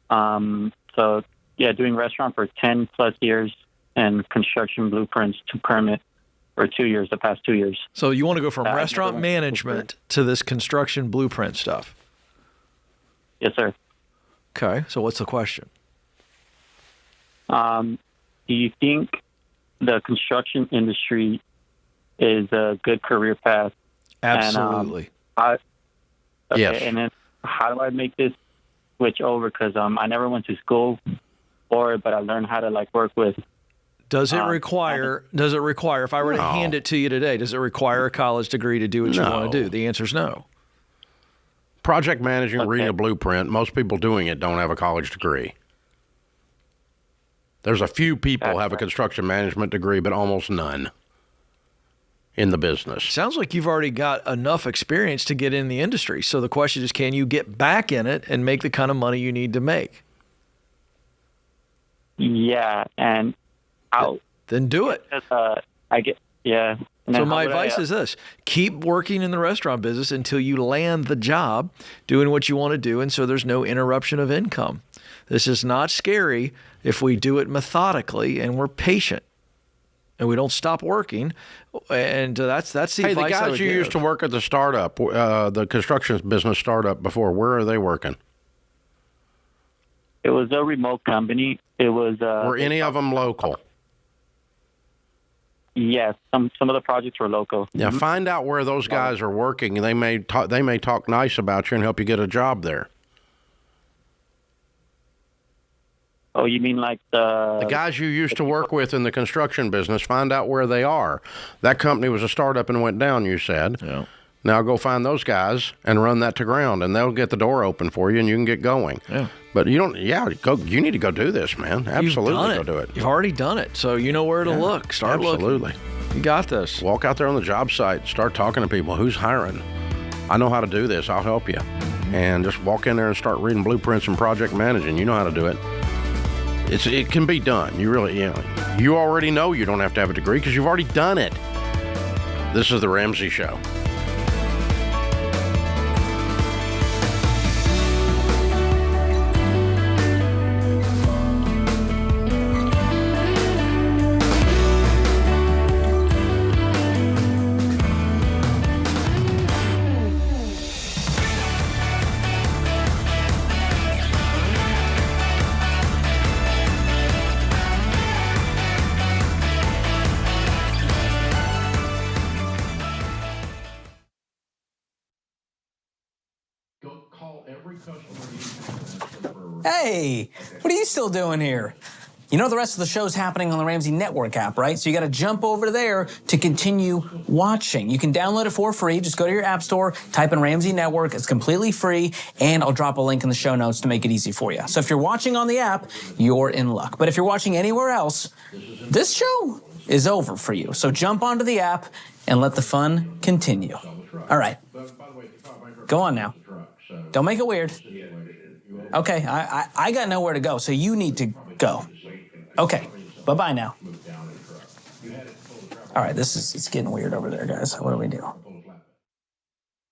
So, yeah, doing restaurant for 10 plus years and construction blueprints to permit for 2 years, the past 2 years. So you want to go from restaurant management to this construction blueprint stuff? Yes, sir. Okay, so what's the question? Do you think the construction industry is a good career path? Absolutely. Yes. And then how do I make this switch over? Because I never went to school for it, but I learned how to work with. Does it require, if I were to hand it to you today, does it require a college degree to do what you want to do? The answer is no. Project managing, reading a blueprint, most people doing it don't have a college degree. There's a few people have a construction management degree, but almost none in the business. Sounds like you've already got enough experience to get in the industry. So the question is, can you get back in it and make the kind of money you need to make? Yeah, and then do it. Yeah. So my advice is this: keep working in the restaurant business until you land the job doing what you want to do, and so there's no interruption of income. This is not scary if we do it methodically and we're patient. and we don't stop working. And that's the Hey, the advice I guys would you give. used to work at the startup, the construction business startup before, where are they working? It was a remote company. It was. Were any of them local? Yes, some of the projects were local. Yeah, find out where those guys are working, and they may talk nice about you and help you get a job there. Oh, you mean like the guys you used to work with in the construction business? Find out where they are. That company was a startup and went down, you said. Yeah. Now go find those guys and run that to ground, and they'll get the door open for you, and you can get going. Yeah. But you don't. Yeah, go. You need to go do this, man. Absolutely, go do it. You've already done it, so you know where to look. Start looking. Absolutely. You got this. Walk out there on the job site. Start talking to people. Who's hiring? I know how to do this. I'll help you. And just walk in there and start reading blueprints and project managing. You know how to do it. It can be done. You really, you already know you don't have to have a degree because you've already done it. This is the Ramsey Show. Hey, what are you still doing here? You know the rest of the show's happening on the Ramsey Network app, right? So you got to jump over there to continue watching. You can download it for free. Just go to your app store, type in Ramsey Network. It's completely free, and I'll drop a link in the show notes to make it easy for you. So if you're watching on the app, you're in luck. But if you're watching anywhere else, this show is over for you. So jump onto the app and let the fun continue. All right. Go on now. Don't make it weird. Okay, I got nowhere to go, so you need to go. Okay, bye-bye now. All right, it's getting weird over there, guys. What do we do?